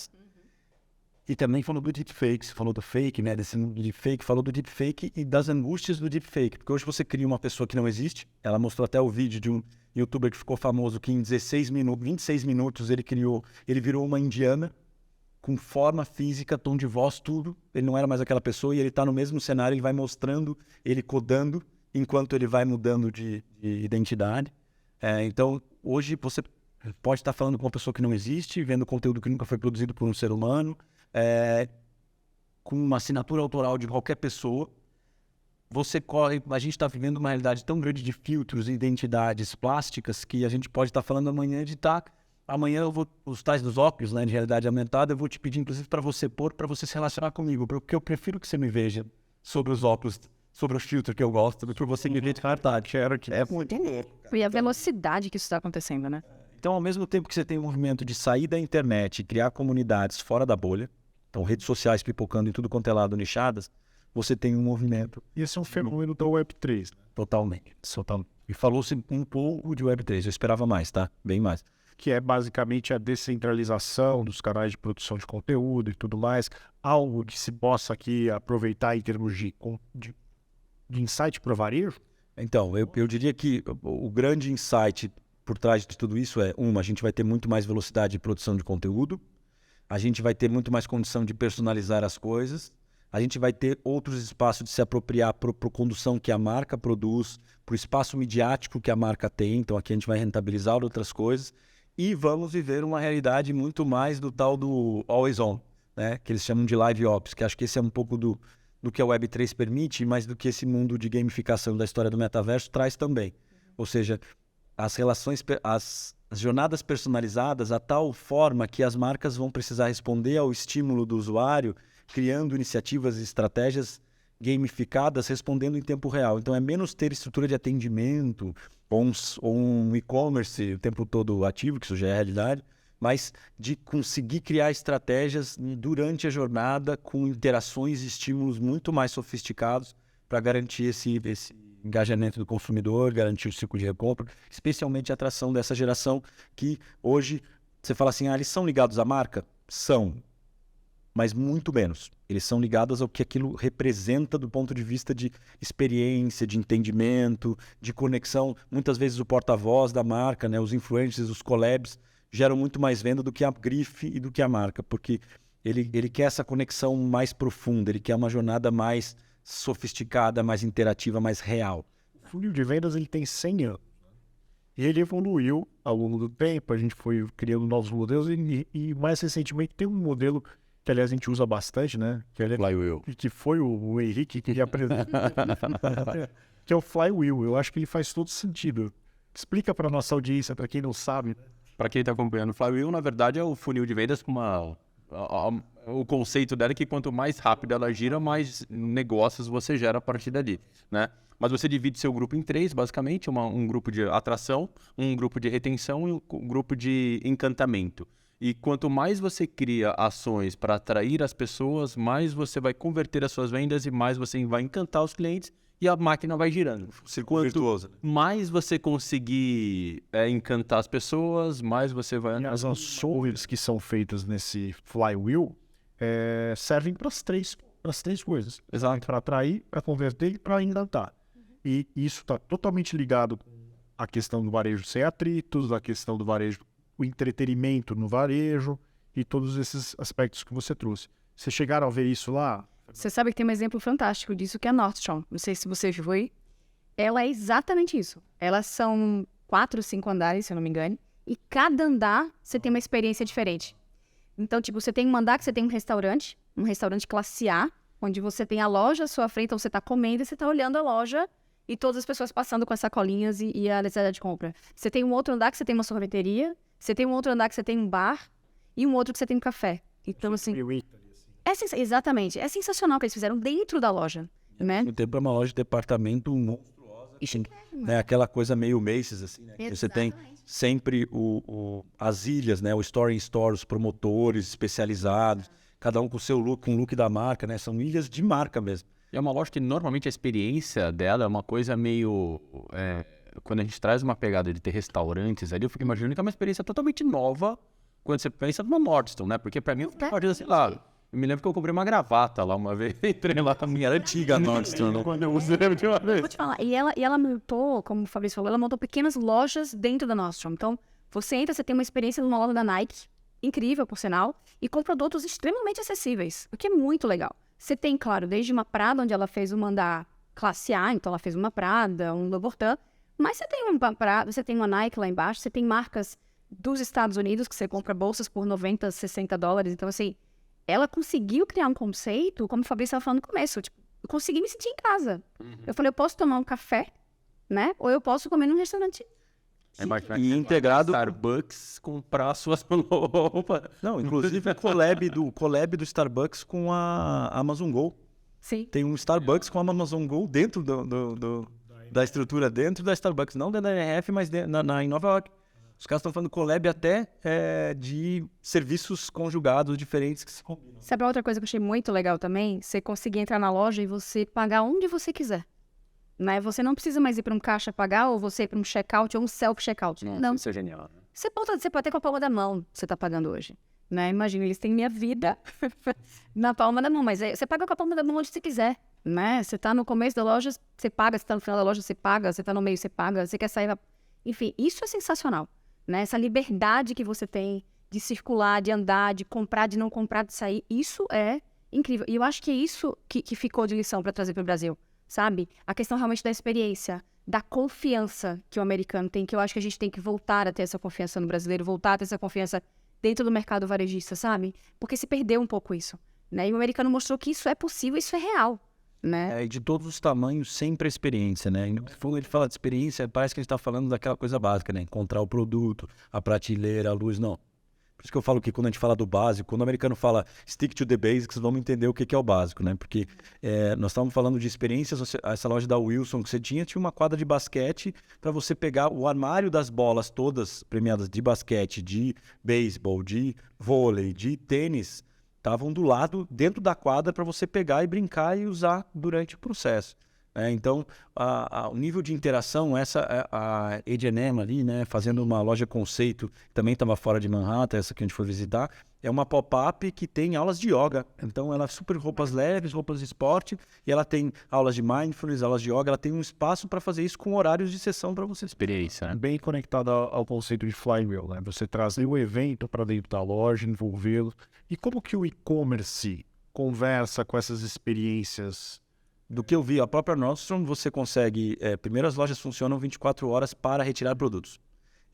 E também falou do deepfake, você falou do fake, né? Desse mundo do deepfake, falou do deepfake e das angústias do deepfake. Porque hoje você cria uma pessoa que não existe. Ela mostrou até o vídeo de um youtuber que ficou famoso que em 26 minutos ele virou uma indiana com forma física, tom de voz, tudo. Ele não era mais aquela pessoa e ele está no mesmo cenário, ele vai mostrando, ele codando, enquanto ele vai mudando de identidade. Então, hoje você pode estar falando com uma pessoa que não existe, vendo conteúdo que nunca foi produzido por um ser humano, com uma assinatura autoral de qualquer pessoa. A gente está vivendo uma realidade tão grande de filtros e identidades plásticas que a gente pode estar falando amanhã amanhã eu vou, os tais dos óculos, né, de realidade aumentada, eu vou te pedir inclusive para você pôr, para você se relacionar comigo, porque eu prefiro que você me veja sobre os óculos, sobre os filtros que eu gosto, do que você me ver de verdade. É muito louco. E a velocidade que isso está acontecendo, né? Então, ao mesmo tempo que você tem um movimento de sair da internet e criar comunidades fora da bolha, então redes sociais pipocando em tudo quanto é lado nichadas, você tem um movimento. Esse é um fenômeno da Web3. Né? Totalmente. E falou-se um pouco de Web3, eu esperava mais, tá? Bem mais. Que é basicamente a descentralização dos canais de produção de conteúdo e tudo mais. Algo que se possa aqui aproveitar em termos de insight para varejo? Então, eu diria que o grande insight por trás de tudo isso a gente vai ter muito mais velocidade de produção de conteúdo, a gente vai ter muito mais condição de personalizar as coisas, a gente vai ter outros espaços de se apropriar para a condução que a marca produz, para o espaço midiático que a marca tem, então aqui a gente vai rentabilizar outras coisas, e vamos viver uma realidade muito mais do tal do always on, né? Que eles chamam de live ops, que acho que esse é um pouco do que a Web3 permite, mas do que esse mundo de gamificação da história do metaverso traz também. Ou seja, as jornadas personalizadas, a tal forma que as marcas vão precisar responder ao estímulo do usuário, criando iniciativas e estratégias gamificadas, respondendo em tempo real. Então é menos ter estrutura de atendimento ou um e-commerce o tempo todo ativo, que isso já é realidade, mas de conseguir criar estratégias durante a jornada com interações e estímulos muito mais sofisticados para garantir esse engajamento do consumidor, garantir o ciclo de recompra, especialmente a atração dessa geração que hoje, você fala assim, eles são ligados à marca? São, mas muito menos. Eles são ligados ao que aquilo representa do ponto de vista de experiência, de entendimento, de conexão. Muitas vezes o porta-voz da marca, né, os influencers, os collabs, geram muito mais venda do que a grife e do que a marca, porque ele quer essa conexão mais profunda, ele quer uma jornada mais sofisticada, mais interativa, mais real. O funil de vendas ele tem 100 anos. E ele evoluiu ao longo do tempo, a gente foi criando novos modelos e mais recentemente tem um modelo que, aliás, a gente usa bastante, né? Que foi o Henrique que apresentou, que é o Flywheel. Eu acho que ele faz todo sentido. Explica para nossa audiência, para quem não sabe. Para quem está acompanhando o Flywheel, na verdade é o funil de vendas com o conceito dela é que quanto mais rápido ela gira, mais negócios você gera a partir dali, né? Mas você divide seu grupo em 3, basicamente, um grupo de atração, um grupo de retenção e um grupo de encantamento. E quanto mais você cria ações para atrair as pessoas, mais você vai converter as suas vendas e mais você vai encantar os clientes e a máquina vai girando. Círculo virtuoso. Mais você conseguir encantar as pessoas, mais você vai... E as ações que são feitas nesse flywheel servem para as três coisas. Exato. Para atrair, para converter e para encantar. E isso está totalmente ligado à questão do varejo sem atritos, à questão do varejo, o entretenimento no varejo e todos esses aspectos que você trouxe. Vocês chegaram a ver isso lá? Você sabe que tem um exemplo fantástico disso, que é a Nordstrom. Não sei se você foi. Ela é exatamente isso. Elas são 4, 5 andares, se eu não me engano. E cada andar você tem uma experiência diferente. Então, tipo, você tem um andar que você tem um restaurante classe A, onde você tem a loja à sua frente, então você está comendo e você está olhando a loja e todas as pessoas passando com as sacolinhas e a necessidade de compra. Você tem um outro andar que você tem uma sorveteria, você tem um outro andar que você tem um bar e um outro que você tem um café. Então, assim... Exatamente. É sensacional o que eles fizeram dentro da loja, né? No tempo é uma loja de departamento monstruosa. Né? Aquela coisa meio Macy's, assim, né? Você tem sempre as ilhas, né? O store in store, os promotores especializados, cada um com o seu look, com o look da marca, né? São ilhas de marca mesmo. E é uma loja que normalmente a experiência dela é uma coisa meio... quando a gente traz uma pegada de ter restaurantes ali, eu fico imaginando que é uma experiência totalmente nova quando você pensa numa Nordstrom, né? Porque pra mim, eu imagino, sei lá, eu me lembro que eu comprei uma gravata lá uma vez, entrei lá, a minha era antiga a Nordstrom, né? Quando eu usei a última vez. Vou te falar, e ela montou, como o Fabrício falou, ela montou pequenas lojas dentro da Nordstrom. Então, você entra, você tem uma experiência numa loja da Nike, incrível, por sinal, e com produtos extremamente acessíveis, o que é muito legal. Você tem, claro, desde uma Prada, onde ela fez uma da classe A, então ela fez uma Prada, um Louboutin, mas você tem uma Prada, você tem uma Nike lá embaixo, você tem marcas dos Estados Unidos, que você compra bolsas por 90, 60 dólares, então assim, ela conseguiu criar um conceito, como o Fabrício estava falando no começo, tipo, eu consegui me sentir em casa. Eu falei, eu posso tomar um café, né, ou eu posso comer num restaurante. E integrado... Starbucks comprar suas roupas. Não, inclusive collab do Starbucks com a Amazon Go. Sim. Tem um Starbucks com a Amazon Go dentro da estrutura, dentro da Starbucks. Não da NRF, mas em Nova York. Os caras estão falando collab até de serviços conjugados diferentes que se combinam. Sabe outra coisa que eu achei muito legal também? Você conseguir entrar na loja e você pagar onde você quiser. Né? Você não precisa mais ir para um caixa pagar, ou você ir para um check-out ou um self-checkout. Não. Isso é genial, né? Você pode ter com a palma da mão você tá pagando hoje. Né? Imagina, eles têm minha vida na palma da mão, mas você paga com a palma da mão onde você quiser. Né? Você tá no começo da loja, você paga, você tá no final da loja, você paga, você tá no meio, você paga, você quer sair... Enfim, isso é sensacional. Né? Essa liberdade que você tem de circular, de andar, de comprar, de não comprar, de sair, isso é incrível. E eu acho que é isso que ficou de lição para trazer para o Brasil. Sabe? A questão realmente da experiência, da confiança que o americano tem, que eu acho que a gente tem que voltar a ter essa confiança no brasileiro, voltar a ter essa confiança dentro do mercado varejista, sabe? Porque se perdeu um pouco isso, né? E o americano mostrou que isso é possível, isso é real, né? E de todos os tamanhos, sempre a experiência, né? E quando ele fala de experiência, parece que a gente está falando daquela coisa básica, né? Encontrar o produto, a prateleira, a luz, não. Por isso que eu falo que quando a gente fala do básico, quando o americano fala stick to the basics, vamos entender o que é o básico, né? Porque nós estávamos falando de experiências, essa loja da Wilson que você tinha uma quadra de basquete para você pegar o armário das bolas todas premiadas de basquete, de beisebol, de vôlei, de tênis, estavam do lado, dentro da quadra para você pegar e brincar e usar durante o processo. Então, o nível de interação, a H&M ali, né, fazendo uma loja conceito, também estava fora de Manhattan, essa que a gente foi visitar, é uma pop-up que tem aulas de yoga. Então, ela é super roupas leves, roupas de esporte, e ela tem aulas de mindfulness, aulas de yoga, ela tem um espaço para fazer isso com horários de sessão para você. Experiência, né? Bem conectado ao conceito de flywheel, né? Você trazer o evento para dentro da loja, envolvê-lo. E como que o e-commerce conversa com essas experiências? Do que eu vi, a própria Nordstrom, você consegue... primeiro, as lojas funcionam 24 horas para retirar produtos.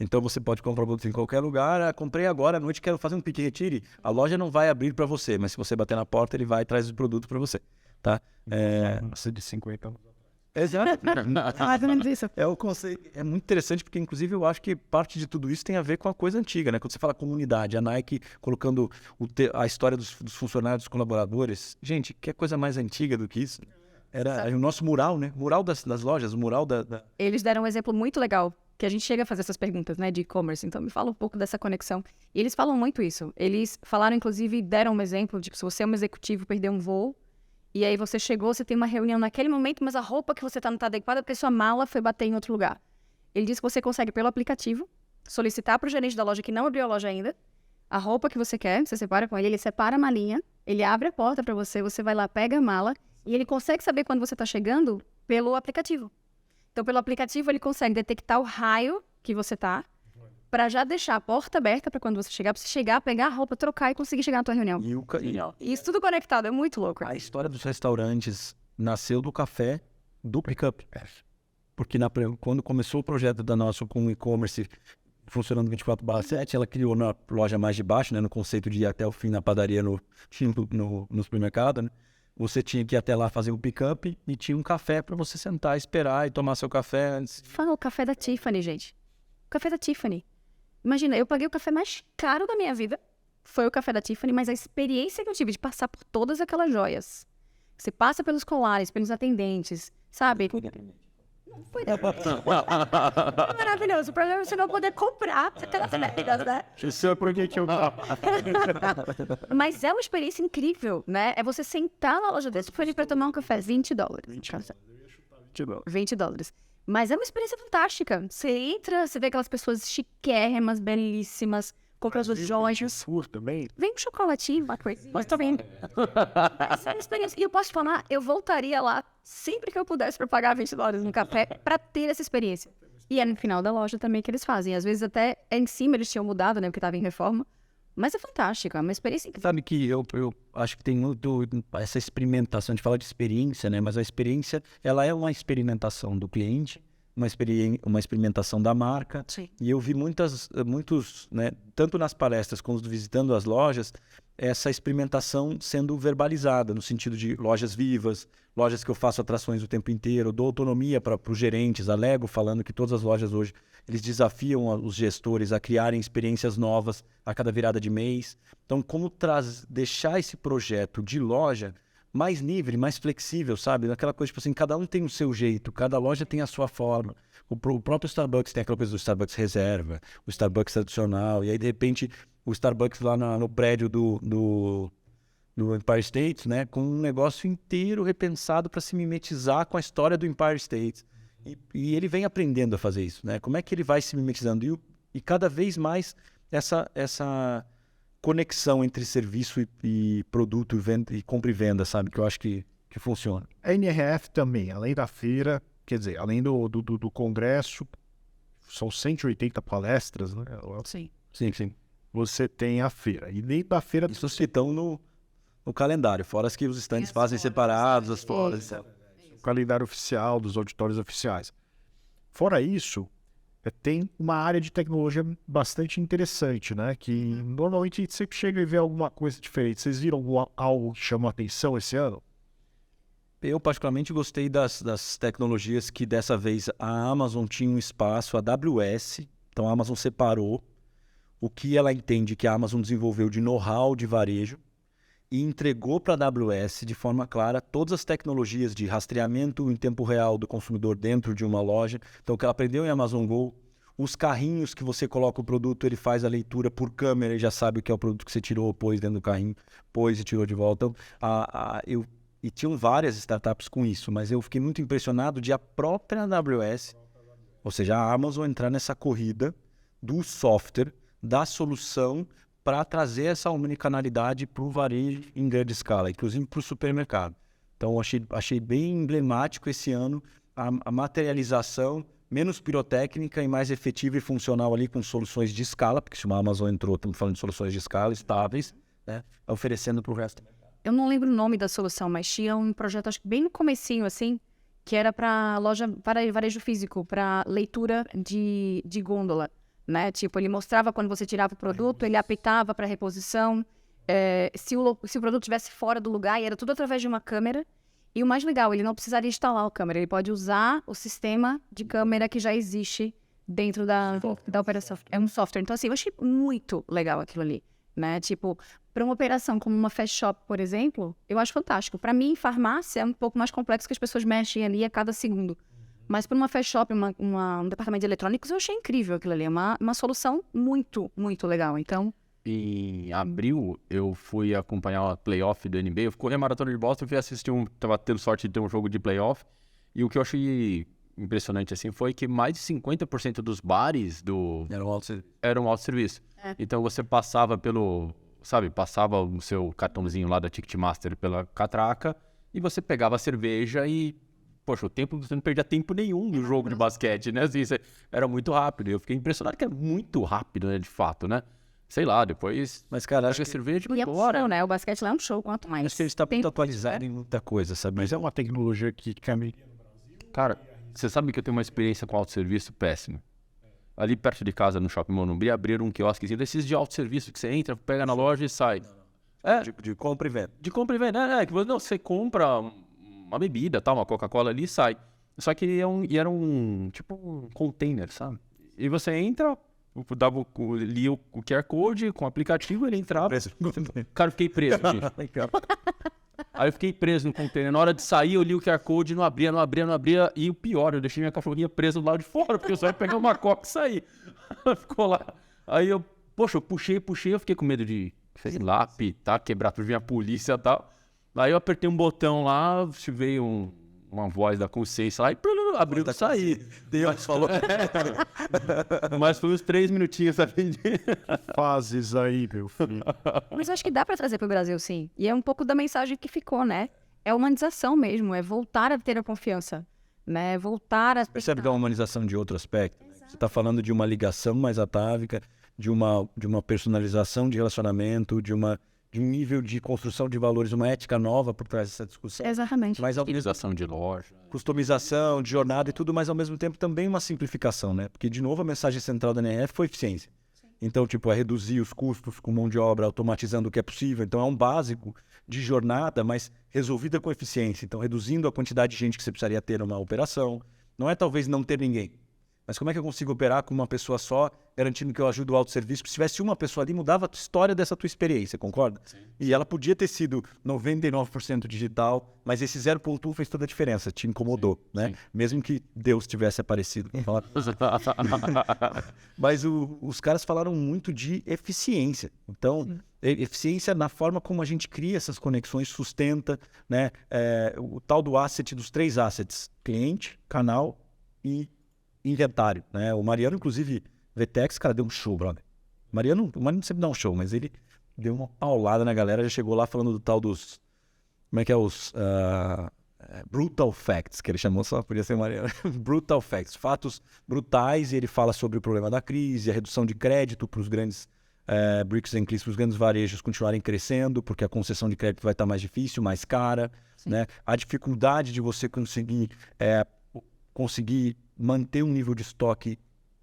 Então, você pode comprar produtos em qualquer lugar. Comprei agora à noite, quero fazer um pique e retire. A loja não vai abrir para você, mas se você bater na porta, ele vai e traz o produto para você. Tá? Você de 50 anos. Exato. Mais ou menos isso. O conceito é muito interessante, porque, inclusive, eu acho que parte de tudo isso tem a ver com a coisa antiga, né? Quando você fala comunidade, a Nike colocando a história dos funcionários, dos colaboradores. Gente, que coisa mais antiga do que isso? Era o nosso mural, né? Mural das lojas, o mural da... Eles deram um exemplo muito legal, que a gente chega a fazer essas perguntas, né, de e-commerce. Então, me fala um pouco dessa conexão. E eles falam muito isso. Eles falaram, inclusive, deram um exemplo, tipo, se você é um executivo, perdeu um voo, e aí você chegou, você tem uma reunião naquele momento, mas a roupa que você tá não tá adequada porque sua mala foi bater em outro lugar. Ele diz que você consegue, pelo aplicativo, solicitar para o gerente da loja que não abriu a loja ainda, a roupa que você quer, você separa com ele separa a malinha, ele abre a porta para você, você vai lá, pega a mala, e ele consegue saber quando você está chegando pelo aplicativo. Então, pelo aplicativo, ele consegue detectar o raio que você tá, para já deixar a porta aberta para quando você chegar, pegar a roupa, trocar e conseguir chegar na tua reunião. E isso tudo conectado, é muito louco. A história dos restaurantes nasceu do café do pickup. Porque quando começou o projeto da nossa com o e-commerce funcionando 24/7, ela criou na loja mais de baixo, né, no conceito de ir até o fim na padaria, no supermercado, né? Você tinha que ir até lá fazer o pick-up e tinha um café para você sentar, esperar e tomar seu café antes. Fala o café da Tiffany, gente. O café da Tiffany. Imagina, eu paguei o café mais caro da minha vida. Foi o café da Tiffany, mas a experiência que eu tive de passar por todas aquelas joias. Você passa pelos colares, pelos atendentes, sabe? Foi maravilhoso. O problema é você não poder comprar aquelas bebidas, né? Isso é porque que eu tava. Mas é uma experiência incrível, né? É você sentar na loja desse, foi pra tomar um café, $20. $20. Mas é uma experiência fantástica. Você entra, você vê aquelas pessoas chiquérrimas, belíssimas, compra os joias. Também. Vem um chocolatinho, uma coisinha. Mas também. Essa é uma experiência. E eu posso te falar, eu voltaria lá sempre que eu pudesse para pagar $20 no café para ter essa experiência. E é no final da loja também que eles fazem. Às vezes até em cima eles tinham mudado, né? Porque estava em reforma. Mas é fantástico, é uma experiência incrível. Sabe que eu acho que tem muito essa experimentação, a gente fala de experiência, né? Mas a experiência, ela é uma experimentação do cliente, uma experimentação da marca. Sim. E eu vi muitos, né, tanto nas palestras como visitando as lojas, essa experimentação sendo verbalizada, no sentido de lojas vivas, lojas que eu faço atrações o tempo inteiro, dou autonomia para os gerentes, alego falando que todas as lojas hoje, eles desafiam os gestores a criarem experiências novas a cada virada de mês. Então, como deixar esse projeto de loja mais livre, mais flexível, sabe? Aquela coisa, tipo assim, cada um tem o seu jeito, cada loja tem a sua forma. O próprio Starbucks tem aquela coisa do Starbucks reserva, o Starbucks tradicional, e aí, de repente, o Starbucks lá no prédio do Empire State, né? Com um negócio inteiro repensado para se mimetizar com a história do Empire State. E ele vem aprendendo a fazer isso, né? Como é que ele vai se mimetizando? E cada vez mais essa conexão entre serviço e produto e compra e venda, sabe? Que eu acho que funciona. A NRF também, além da feira, quer dizer, além do congresso, são 180 palestras, né? Sim. Sim. Você tem a feira. E dentro da feira... Isso estão no calendário, fora as que os estandes fazem separados, as foras. O calendário oficial, dos auditórios oficiais. Fora isso, tem uma área de tecnologia bastante interessante, né? Que normalmente a gente sempre chega e vê alguma coisa diferente. Vocês viram algo que chamou a atenção esse ano? Eu particularmente gostei das tecnologias que dessa vez a Amazon tinha um espaço, a AWS, então a Amazon separou o que ela entende que a Amazon desenvolveu de know-how de varejo e entregou para a AWS de forma clara todas as tecnologias de rastreamento em tempo real do consumidor dentro de uma loja. Então, o que ela aprendeu em Amazon Go, os carrinhos que você coloca o produto, ele faz a leitura por câmera e já sabe o que é o produto que você tirou, pôs dentro do carrinho, pôs e tirou de volta. Então, e tinham várias startups com isso, mas eu fiquei muito impressionado de a própria AWS, ou seja, a Amazon entrar nessa corrida do software, da solução para trazer essa omnicanalidade para o varejo em grande escala, inclusive para o supermercado. Então, achei bem emblemático esse ano a materialização menos pirotécnica e mais efetiva e funcional ali com soluções de escala, porque se uma Amazon entrou, estamos falando de soluções de escala estáveis, né, oferecendo para o resto. Eu não lembro o nome da solução, mas tinha um projeto, acho que bem no comecinho, assim, que era para loja, para varejo físico, para leitura de gôndola, né? Tipo, ele mostrava quando você tirava o produto, ele apitava para reposição, se o produto estivesse fora do lugar, e era tudo através de uma câmera. E o mais legal, ele não precisaria instalar a câmera, ele pode usar o sistema de câmera que já existe dentro da operação. É um software. Então, assim, eu achei muito legal aquilo ali, né? Tipo, para uma operação como uma fast shop, por exemplo, eu acho fantástico. Para mim, farmácia é um pouco mais complexo, que as pessoas mexem ali a cada segundo. Mas para uma fast shop, um departamento de eletrônicos, eu achei incrível aquilo ali. É uma solução muito, muito legal. Então... Em abril, eu fui acompanhar a playoff do NBA. Eu corri a maratona de Boston e fui assistir tava tendo sorte de ter um jogo de playoff. E o que eu achei impressionante assim foi que mais de 50% dos bares eram autosserviço. Então você passava passava o seu cartãozinho lá da Ticketmaster pela catraca e você pegava a cerveja e, poxa, você não perdia tempo nenhum no jogo de basquete, né? Assim, era muito rápido. Eu fiquei impressionado que é muito rápido, né, de fato, né? Sei lá, depois... Mas, cara, acho que a cerveja e é um show, né? O basquete lá é um show, quanto mais. Acho que ele está muito atualizado em muita coisa, sabe? Mas é uma tecnologia que caminha. Cara, você sabe que eu tenho uma experiência com autosserviço péssima. Ali perto de casa, no Shopping Morumbi, abriram um quiosquezinho desses de autosserviço, que você entra, pega na loja e sai. De compra e venda. De compra e venda, que você compra uma bebida, uma Coca-Cola ali e sai. Só que era um container, sabe? E você entra... lia o QR Code com o aplicativo, ele entrava. Cara, eu fiquei preso, gente. Aí eu fiquei preso no container. Na hora de sair, eu li o QR Code, não abria. E o pior, eu deixei minha cachorrinha presa do lado de fora, porque eu só ia pegar uma coca e sair. Ela ficou lá. Aí eu puxei, eu fiquei com medo de, sei lá, pitar, quebrar, vir a polícia e tal. Aí eu apertei um botão lá, veio uma voz da consciência lá e abriu e saí. Deus falou. Mas foi uns 3 minutinhos, sabe? Fases aí, meu filho. Mas eu acho que dá pra trazer pro Brasil, sim. E é um pouco da mensagem que ficou, né? É humanização mesmo, é voltar a ter a confiança, né? Voltar a... Percebe que é uma humanização de outro aspecto? Exato. Você está falando de uma ligação mais atávica, de uma personalização de relacionamento, de um nível de construção de valores, uma ética nova por trás dessa discussão. Exatamente. Mas Utilização de loja. Customização, de jornada e tudo, mas ao mesmo tempo também uma simplificação, né? Porque, de novo, a mensagem central da NRF foi eficiência. Sim. Então, tipo, é reduzir os custos com mão de obra, automatizando o que é possível. Então, é um básico de jornada, mas resolvida com eficiência. Então, reduzindo a quantidade de gente que você precisaria ter numa operação. Não é talvez não ter ninguém. Mas como é que eu consigo operar com uma pessoa só, garantindo que eu ajudo o autosserviço? Se tivesse uma pessoa ali, mudava a história dessa tua experiência, concorda? Sim. E ela podia ter sido 99% digital, mas esse 0,1 fez toda a diferença, te incomodou, sim, né? Sim. Mesmo que Deus tivesse aparecido. Mas os caras falaram muito de eficiência. Então, eficiência na forma como a gente cria essas conexões, sustenta, né? O tal do asset, dos 3 assets: cliente, canal e inventário, né? O Mariano, inclusive, VTEX, cara, deu um show, brother. O Mariano sempre dá um show, mas ele deu uma paulada na galera, já chegou lá falando do tal dos... Como é que é os... brutal facts, que ele chamou, só podia ser o Mariano. Brutal facts, fatos brutais, e ele fala sobre o problema da crise, a redução de crédito para os grandes bricks and clicks, para os grandes varejos continuarem crescendo, porque a concessão de crédito vai estar mais difícil, mais cara, né? A dificuldade de você conseguir manter um nível de estoque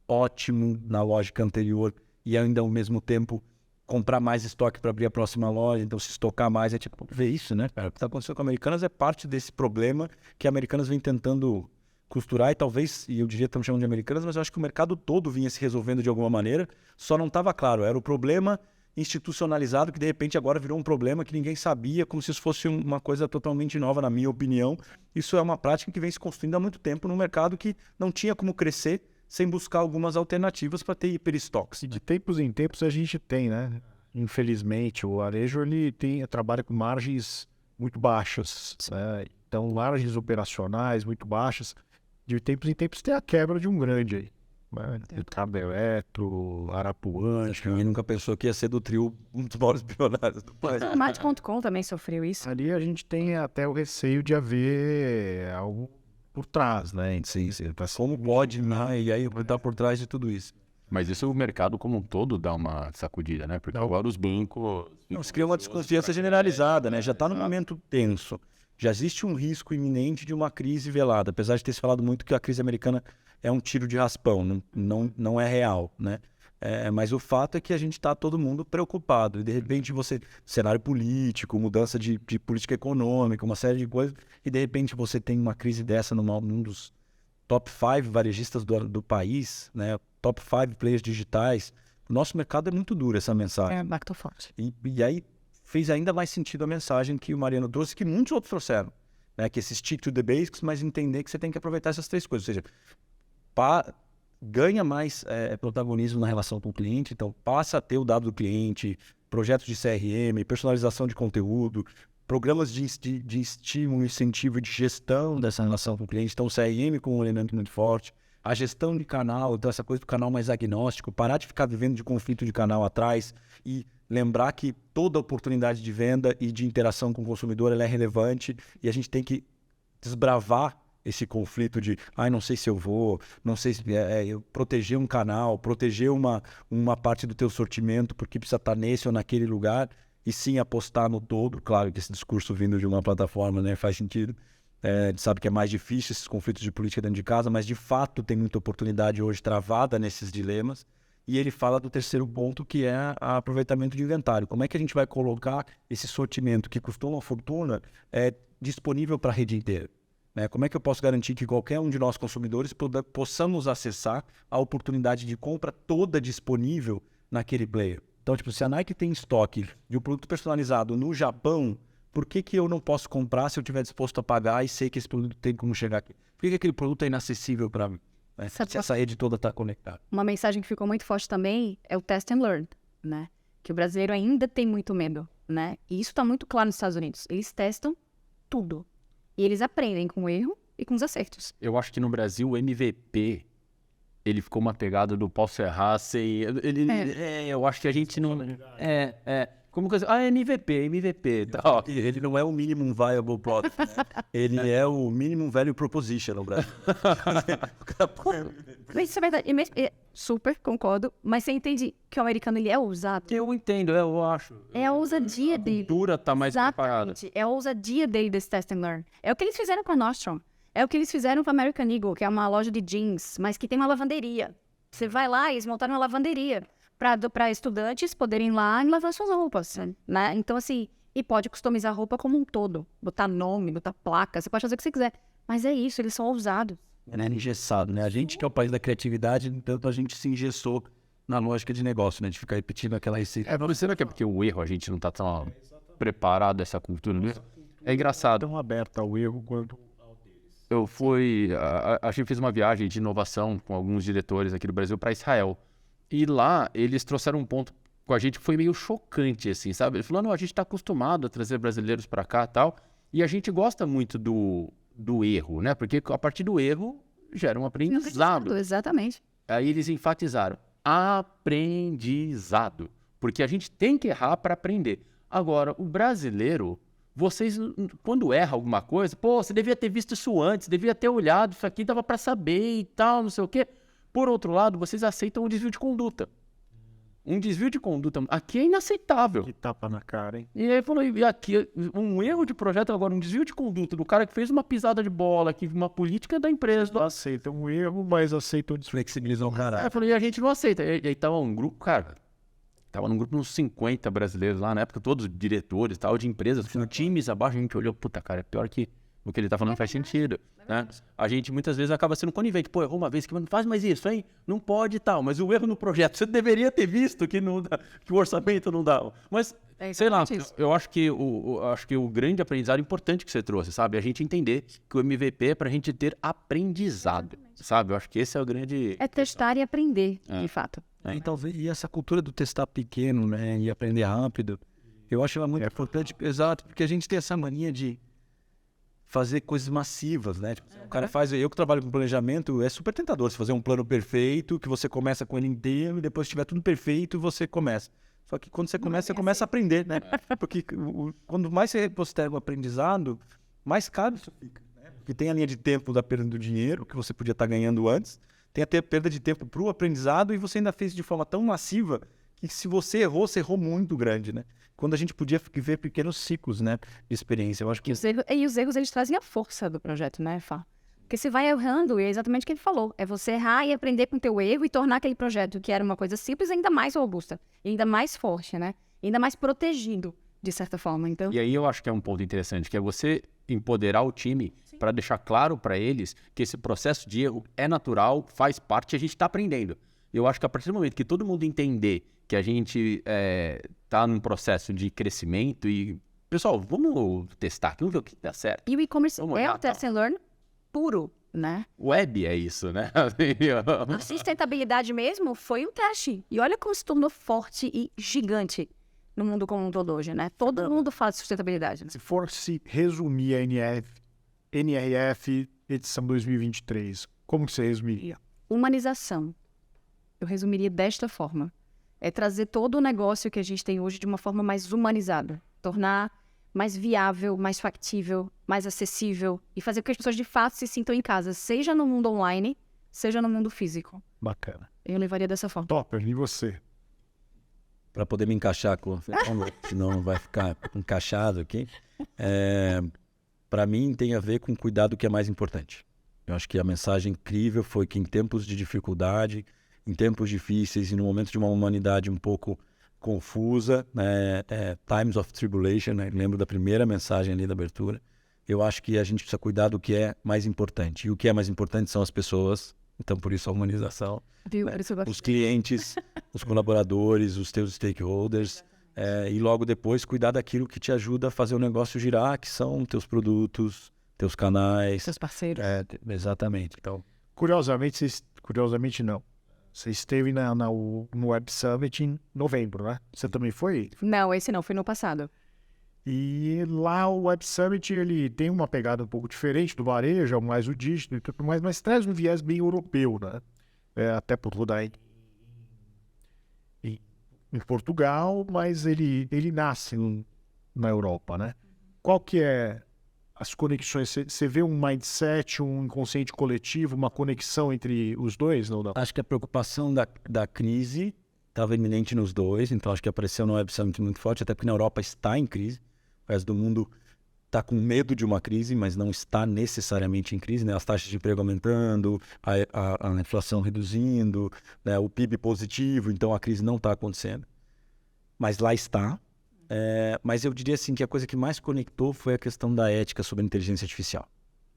ótimo na lógica anterior e ainda ao mesmo tempo comprar mais estoque para abrir a próxima loja, então se estocar mais, é tipo, ver isso, né, cara? O que está acontecendo com a Americanas é parte desse problema que a Americanas vem tentando costurar e talvez, e eu diria que estamos chamando de Americanas, mas eu acho que o mercado todo vinha se resolvendo de alguma maneira, só não estava claro, era o problema institucionalizado que de repente agora virou um problema que ninguém sabia, como se isso fosse uma coisa totalmente nova, na minha opinião. Isso é uma prática que vem se construindo há muito tempo num mercado que não tinha como crescer sem buscar algumas alternativas para ter hiperestoques. E de tempos em tempos a gente tem, né? Infelizmente, o varejo ele trabalha com margens muito baixas, né? Então, margens operacionais muito baixas. De tempos em tempos tem a quebra de um grande aí. Ricardo Eletro, Arapuã. Acho que ninguém nunca pensou que ia ser do trio um dos maiores bilionários do país. A Mate.com também sofreu isso. Ali a gente tem até o receio de haver algo por trás, né? Sim. Como pode, né? E aí vai estar por trás de tudo isso. Mas isso o mercado como um todo dá uma sacudida, né? Porque agora os bancos... Não, se cria uma desconfiança generalizada, né? Já está num momento tenso. Já existe um risco iminente de uma crise velada, apesar de ter se falado muito que a crise americana é um tiro de raspão, não é real, né? Mas o fato é que a gente está todo mundo preocupado. E de repente você... Cenário político, mudança de política econômica, uma série de coisas. E de repente você tem uma crise dessa num dos top 5 varejistas do país, né? Top 5 players digitais. O nosso mercado é muito duro, essa mensagem. É, impacto forte. E aí fez ainda mais sentido a mensagem que o Mariano trouxe, que muitos outros trouxeram. Né? Que esse stick to the basics, mas entender que você tem que aproveitar essas 3 coisas. Ou seja, ganha mais protagonismo na relação com o cliente, então passa a ter o dado do cliente, projetos de CRM, personalização de conteúdo, programas de estímulo, incentivo e de gestão dessa relação com o cliente. Então o CRM com um elemento muito forte, a gestão de canal, então essa coisa do canal mais agnóstico, parar de ficar vivendo de conflito de canal atrás e lembrar que toda oportunidade de venda e de interação com o consumidor ela é relevante e a gente tem que desbravar esse conflito de, não sei se eu vou, não sei se eu proteger um canal, proteger uma parte do teu sortimento porque precisa estar nesse ou naquele lugar e sim apostar no todo. Claro que esse discurso vindo de uma plataforma, né, faz sentido. A gente sabe que é mais difícil esses conflitos de política dentro de casa, mas de fato tem muita oportunidade hoje travada nesses dilemas. E ele fala do terceiro ponto, que é o aproveitamento de inventário. Como é que a gente vai colocar esse sortimento que custou uma fortuna disponível para a rede inteira? Né? Como é que eu posso garantir que qualquer um de nós consumidores possamos acessar a oportunidade de compra toda disponível naquele player? Então, tipo, se a Nike tem estoque de um produto personalizado no Japão, por que eu não posso comprar se eu estiver disposto a pagar e sei que esse produto tem como chegar aqui? Por que aquele produto é inacessível para mim? Né? Se essa rede toda está conectada. Uma mensagem que ficou muito forte também é o test and learn, né? Que o brasileiro ainda tem muito medo, né? E isso está muito claro nos Estados Unidos. Eles testam tudo. E eles aprendem com o erro e com os acertos. Eu acho que no Brasil o MVP, ele ficou uma pegada do posso errar sem... eu acho que a gente não... Como coisa... MVP, tal. Ele não é o minimum viable product, né? Ele é o minimum value proposition no Brasil. Mas isso é verdade. Super, concordo. Mas você entende que o americano, ele é ousado? Eu entendo, eu acho. É a ousadia dele. A cultura tá mais preparada. Exatamente. É a ousadia dele desse test and learn. É o que eles fizeram com a Nordstrom. É o que eles fizeram com a American Eagle, que é uma loja de jeans, mas que tem uma lavanderia. Você vai lá e eles montaram uma lavanderia para estudantes poderem ir lá e lavar suas roupas, né? Então, assim, e pode customizar a roupa como um todo. Botar nome, botar placa, você pode fazer o que você quiser. Mas é isso, eles são ousados. É engessado, né? A gente que é o país da criatividade, então a gente se engessou na lógica de negócio, né? De ficar repetindo aquela receita. Mas será que é porque o erro a gente não tá tão preparado a essa cultura, né? É engraçado. Tão aberta ao erro quanto... Eu fui... A gente fez uma viagem de inovação com alguns diretores aqui do Brasil para Israel. E lá, eles trouxeram um ponto com a gente que foi meio chocante, assim, sabe? Eles falaram, não, a gente está acostumado a trazer brasileiros para cá e tal, e a gente gosta muito do erro, né? Porque a partir do erro gera um aprendizado. Exatamente. Aí eles enfatizaram, aprendizado. Porque a gente tem que errar para aprender. Agora, o brasileiro, vocês, quando erra alguma coisa, pô, você devia ter visto isso antes, devia ter olhado isso aqui, dava para saber e tal, não sei o quê. Por outro lado, vocês aceitam um desvio de conduta. Um desvio de conduta aqui é inaceitável. Que tapa na cara, hein? E aí falou, e aqui, um erro de projeto agora, um desvio de conduta do cara que fez uma pisada de bola, que uma política da empresa. Aceita um erro, mas aceita o Flexibilizam o Aí caralho. falou, e a gente não aceita. E aí tava um grupo, cara, tava num grupo uns 50 brasileiros lá, na época, todos diretores, tal, de empresas, times abaixo, a gente olhou, puta, cara, é pior que o que ele tá falando faz sentido, né? A gente muitas vezes acaba sendo conivente. Pô, errou uma vez, que não faz mais isso, hein? Não pode e tal. Mas o erro no projeto, você deveria ter visto que, não dá, que o orçamento não dá. Mas, sei lá, eu acho que o grande aprendizado importante que você trouxe, sabe? A gente entender que o MVP é pra gente ter aprendizado, sabe? Eu acho que esse é o grande... É testar e aprender, de fato. E talvez e essa cultura do testar pequeno, né? E aprender rápido, eu acho ela muito importante, exato, porque a gente tem essa mania de fazer coisas massivas, né? Tipo, o cara faz... Eu que trabalho com planejamento, é super tentador você fazer um plano perfeito, que você começa com ele inteiro, e depois que tiver tudo perfeito, você começa. Só que quando você começa a aprender, né? Porque quando mais você posterga o aprendizado, mais caro isso fica, né? Porque tem a linha de tempo da perda do dinheiro, que você podia estar ganhando antes, tem até a perda de tempo para o aprendizado, e você ainda fez de forma tão massiva que se você errou, você errou muito grande, né? Quando a gente podia ver pequenos ciclos, né, de experiência. Eu acho que... E os erros, eles trazem a força do projeto, né, Fá? Porque você vai errando, e é exatamente o que ele falou. É você errar e aprender com o teu erro e tornar aquele projeto, que era uma coisa simples, ainda mais robusta. E ainda mais forte, né? E ainda mais protegido, de certa forma. Então... E aí eu acho que é um ponto interessante, que é você empoderar o time para deixar claro para eles que esse processo de erro é natural, faz parte e a gente está aprendendo. Eu acho que a partir do momento que todo mundo entender que a gente está num processo de crescimento e... Pessoal, vamos testar aqui, vamos ver o que dá certo. E o e-commerce Vamos é olhar, o test and learn puro, né? Web é isso, né? A sustentabilidade mesmo foi um teste. E olha como se tornou forte e gigante no mundo como um todo hoje, né? Todo mundo fala de sustentabilidade. Né? Se fosse resumir a NRF edição 2023, como que você resumiria? Humanização. Eu resumiria desta forma. É trazer todo o negócio que a gente tem hoje de uma forma mais humanizada. Tornar mais viável, mais factível, mais acessível. E fazer com que as pessoas de fato se sintam em casa, seja no mundo online, seja no mundo físico. Bacana. Eu levaria dessa forma. Topper, e você? Para poder me encaixar, senão não vai ficar encaixado aqui. Para mim tem a ver com cuidar do que é mais importante. Eu acho que a mensagem incrível foi que em tempos de dificuldade, em tempos difíceis e no momento de uma humanidade um pouco confusa, né, times of tribulation, né, lembro da primeira mensagem ali da abertura, eu acho que a gente precisa cuidar do que é mais importante. E o que é mais importante são as pessoas, então por isso a humanização. Viu? Né, os clientes, os colaboradores, os teus stakeholders, E logo depois cuidar daquilo que te ajuda a fazer o negócio girar, que são teus produtos, teus canais. Seus parceiros. Exatamente. Então, Curiosamente não. Você esteve no Web Summit em novembro, né? Você também foi? Não, esse não, foi no passado. E lá o Web Summit, ele tem uma pegada um pouco diferente do varejo, mais o digital e tudo mais, mas traz um viés bem europeu, né? Até por rodar em Portugal, mas ele nasce na Europa, né? Qual que é as conexões? Você vê um mindset, um inconsciente coletivo, uma conexão entre os dois? Não? acho que a preocupação da crise estava iminente nos dois, então acho que apareceu no Web Summit muito forte, até porque na Europa está em crise. O resto do mundo está com medo de uma crise, mas não está necessariamente em crise, né? As taxas de emprego aumentando, a inflação reduzindo, né? O PIB positivo, então a crise não está acontecendo. Mas lá está. Mas eu diria assim que a coisa que mais conectou foi a questão da ética sobre a inteligência artificial.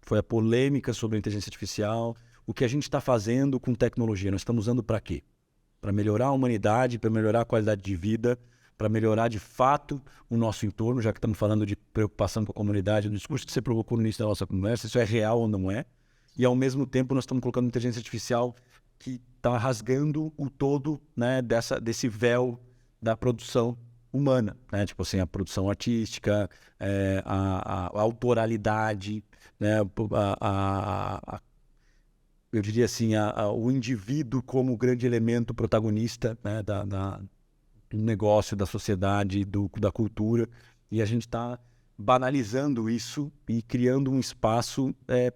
Foi a polêmica sobre a inteligência artificial, o que a gente está fazendo com tecnologia, nós estamos usando para quê? Para melhorar a humanidade, para melhorar a qualidade de vida, para melhorar de fato o nosso entorno, já que estamos falando de preocupação com a comunidade, do discurso que você provocou no início da nossa conversa, isso é real ou não é? E ao mesmo tempo nós estamos colocando inteligência artificial que está rasgando o todo, né, desse véu da produção humana, né? Tipo assim, a produção artística, a autoralidade, né? Eu diria assim, o indivíduo como grande elemento protagonista, né, do negócio, da sociedade, da cultura, e a gente está banalizando isso e criando um espaço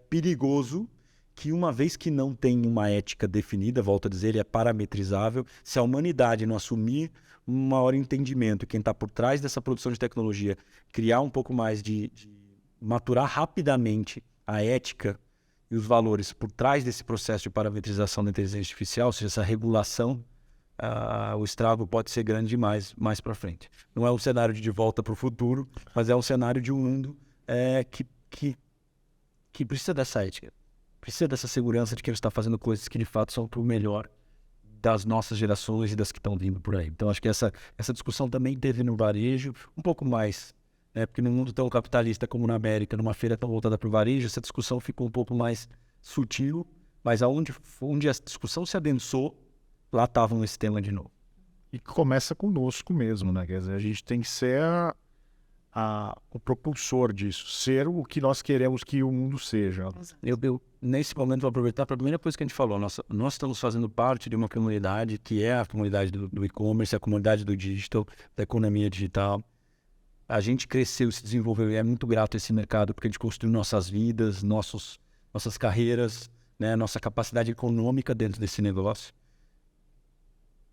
perigoso que, uma vez que não tem uma ética definida, volto a dizer, ele é parametrizável. Se a humanidade não assumir um maior entendimento, quem está por trás dessa produção de tecnologia, criar um pouco mais de maturar rapidamente a ética e os valores por trás desse processo de parametrização da inteligência artificial, ou seja, essa regulação, o estrago pode ser grande demais mais para frente. Não é um cenário de volta para o futuro, mas é um cenário de um mundo que precisa dessa ética, precisa dessa segurança de que ele está fazendo coisas que de fato são para o melhor das nossas gerações e das que estão vindo por aí. Então acho que essa discussão também teve no varejo, um pouco mais, porque no mundo tão capitalista como na América, numa feira tão voltada para o varejo, essa discussão ficou um pouco mais sutil, mas onde a discussão se adensou, lá estava esse tema de novo. E começa conosco mesmo, né? Quer dizer, a gente tem que ser o propulsor disso, ser o que nós queremos que o mundo seja. Eu nesse momento, vou aproveitar para a primeira coisa que a gente falou. Nós estamos fazendo parte de uma comunidade que é a comunidade do e-commerce, a comunidade do digital, da economia digital. A gente cresceu, se desenvolveu e é muito grato a esse mercado porque a gente construiu nossas vidas, nossas carreiras, né, nossa capacidade econômica dentro desse negócio.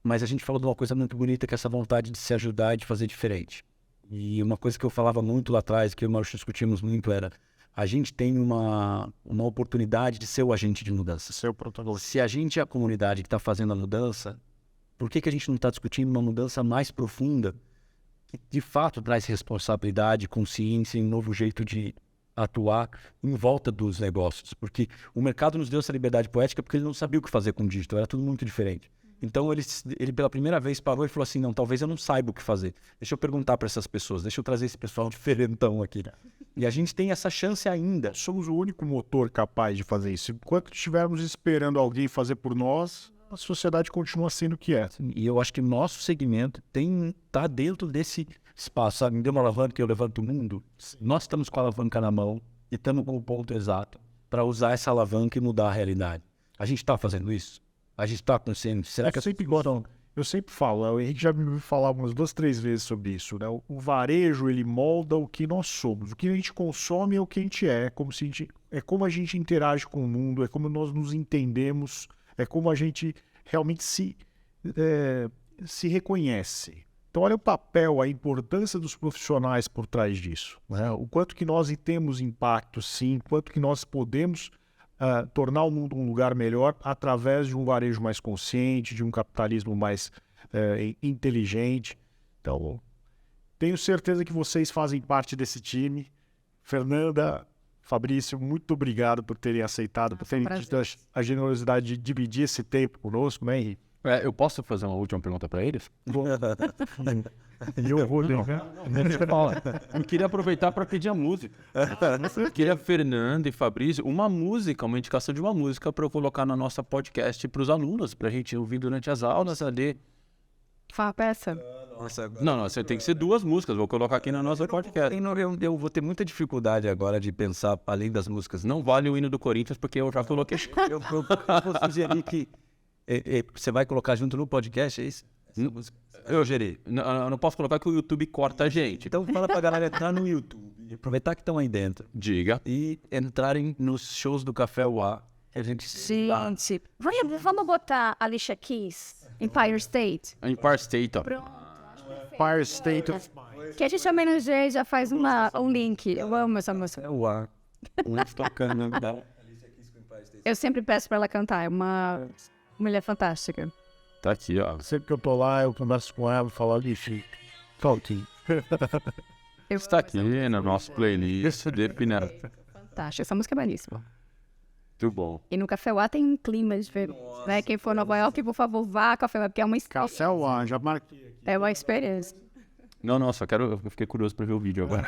Mas a gente falou de uma coisa muito bonita, que é essa vontade de se ajudar e de fazer diferente. E uma coisa que eu falava muito lá atrás, que eu e o Maurício discutimos muito, era a gente tem uma oportunidade de ser o agente de mudança. Ser o protagonista. Se a gente é a comunidade que está fazendo a mudança, por que a gente não está discutindo uma mudança mais profunda que de fato traz responsabilidade, consciência e um novo jeito de atuar em volta dos negócios? Porque o mercado nos deu essa liberdade poética porque ele não sabia o que fazer com o digital, era tudo muito diferente. Então ele pela primeira vez parou e falou assim, não, talvez eu não saiba o que fazer. Deixa eu perguntar para essas pessoas, deixa eu trazer esse pessoal diferentão aqui. E a gente tem essa chance ainda. Somos o único motor capaz de fazer isso. Enquanto estivermos esperando alguém fazer por nós, a sociedade continua sendo o que é. E eu acho que o nosso segmento tá dentro desse espaço, sabe? Me deu uma alavanca, eu levanto o mundo. Sim. Nós estamos com a alavanca na mão e estamos com o ponto exato para usar essa alavanca e mudar a realidade. A gente está fazendo isso? A gente está acontecendo? Será que eu sempre falo, o Henrique já me ouviu falar umas 2, 3 vezes sobre isso, né? O varejo, ele molda o que nós somos. O que a gente consome é o que a gente é. É como a gente interage com o mundo, é como nós nos entendemos, é como a gente realmente se reconhece. Então, olha o papel, a importância dos profissionais por trás disso, né? O quanto que nós temos impacto, sim, o quanto que nós podemos tornar o mundo um lugar melhor através de um varejo mais consciente, de um capitalismo mais inteligente. Então, tenho certeza que vocês fazem parte desse time. Fernanda, Fabrício, muito obrigado por terem aceitado, por terem tido a generosidade de dividir esse tempo conosco, né, Henrique? Eu posso fazer uma última pergunta para eles? E eu vou ligar. Eu queria aproveitar para pedir a música. Eu queria, Fernando e Fabrício, uma indicação de uma música para eu colocar na nossa podcast para os alunos, para a gente ouvir durante as aulas ali. Fala a peça. Não, você tem que ser 2 músicas, vou colocar aqui na nossa podcast. Eu vou ter muita dificuldade agora de pensar, além das músicas. Não vale o hino do Corinthians, porque eu já coloquei. Eu vou sugerir que você vai colocar junto no podcast, é isso? Eu gerei. Eu não posso colocar que o YouTube corta a gente. Então fala pra galera entrar no YouTube, aproveitar que estão aí dentro Diga. e entrarem nos shows do Café UA. A gente Gente, vamos botar Alicia Keys, Empire State. Empire State, ó. Empire State of Mind. Que a gente homenageia e já faz um link. Eu amo essa música. UA. Muito bacana, né? Eu sempre peço pra ela cantar. É uma mulher fantástica. Tá aqui, ó. Sempre que eu tô lá, eu converso com ela, falo ali, filho. Faltinho. Está aqui no nosso playlist de Pinera. Fantástica. Essa música é belíssima. Muito bom. E no Café Uá tem um clima diferente. Né? Quem for em Nova York, por favor, vá ao Café Uá, porque é uma experiência. Café One, já marquei aqui. É uma experiência. Não, eu fiquei curioso para ver o vídeo agora.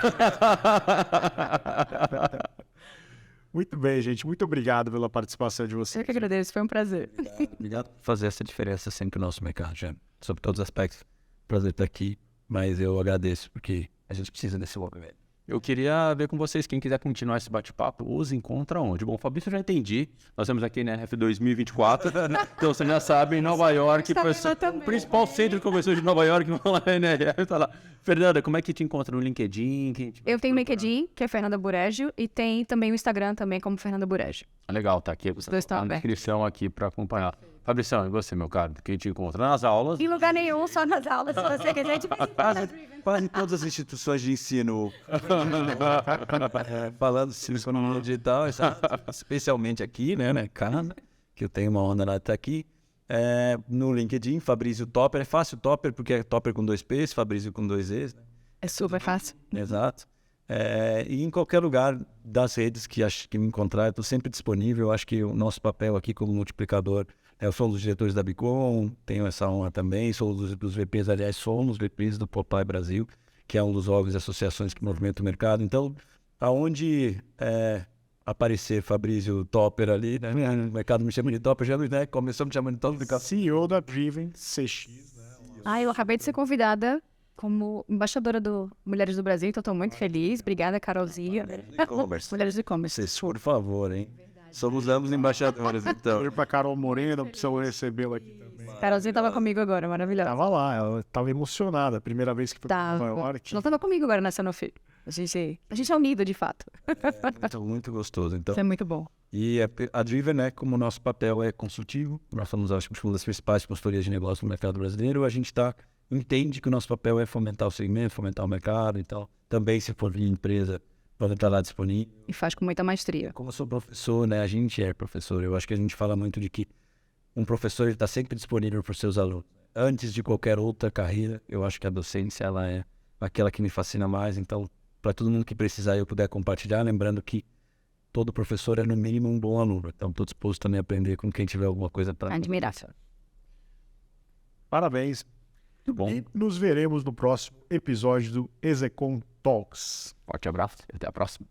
Muito bem, gente. Muito obrigado pela participação de Eu vocês. que agradeço, foi um prazer. Obrigado por fazer essa diferença sempre no nosso mercado, já. Sobre todos os aspectos. Prazer estar aqui, mas eu agradeço porque a gente precisa desse movimento. Eu queria ver com vocês, quem quiser continuar esse bate-papo, os encontra onde? Bom, Fabrício, eu já entendi. Nós estamos aqui na RF 2024. Então, você já sabe, em Nova York, o principal centro de convenções de Nova York, lá na NRF, tá lá. Fernanda, como é que te encontra no LinkedIn? Eu tenho o LinkedIn, que é Fernanda Burégio, e tem também o Instagram também como Fernanda Burégio. Legal, tá aqui. dois estão Na abertos. descrição aqui para acompanhar. Fabrício, e você, meu caro? Quem te encontra nas aulas? Em lugar nenhum, só nas aulas, se você quiser. Quase todas as instituições de ensino falando sobre digital, especialmente aqui, né, Canadá, que eu tenho uma honra de estar aqui. No LinkedIn, Fabrício Topper. É fácil Topper, porque é Topper com 2 P's, Fabrício com 2 E's. Né? É super fácil. Exato. E em qualquer lugar das redes que me encontrar, eu estou sempre disponível. Eu acho que o nosso papel aqui como multiplicador, eu sou um dos diretores da Bicom, tenho essa honra também, sou um dos VPs, aliás, sou um dos VPs do Popeye Brasil, que é um dos órgãos e associações que movimentam o mercado. Então, aonde aparecer Fabrício Topper ali, né? O mercado me chama de Topper, já, né? Começou me chamando de Topper. CEO da Driven CX, né? Eu acabei de ser convidada como embaixadora do Mulheres do Brasil, então estou muito feliz. Obrigada, Carolzinha. Mulheres do e-commerce. Vocês, por favor, hein? Somos ambos embaixadores, então. Olha pra Carol Moreno, precisamos recebê-la aqui também. Carolzinha estava comigo agora, maravilhosa. Tava lá, ela tava emocionada. Primeira vez que foi pra Nova Tava. York. Ela estava comigo agora na Sanofi. A gente é unido, de fato. Muito, muito gostoso, então. Isso é muito bom. E a Driven, né, como o nosso papel é consultivo, nós somos, acho que, uma das principais consultorias de negócio no mercado brasileiro, a gente entende que o nosso papel é fomentar o segmento, fomentar o mercado, então também se for vir empresa, pode estar lá disponível. E faz com muita maestria. Como eu sou professor, né, a gente é professor, eu acho que a gente fala muito de que um professor está sempre disponível para os seus alunos. Antes de qualquer outra carreira, eu acho que a docência ela é aquela que me fascina mais, então para todo mundo que precisar eu puder compartilhar, lembrando que todo professor é no mínimo um bom aluno, então estou disposto também a aprender com quem tiver alguma coisa para Admirar. Parabéns. Muito bom. E nos veremos no próximo episódio do Execom Talks. Forte abraço e até a próxima.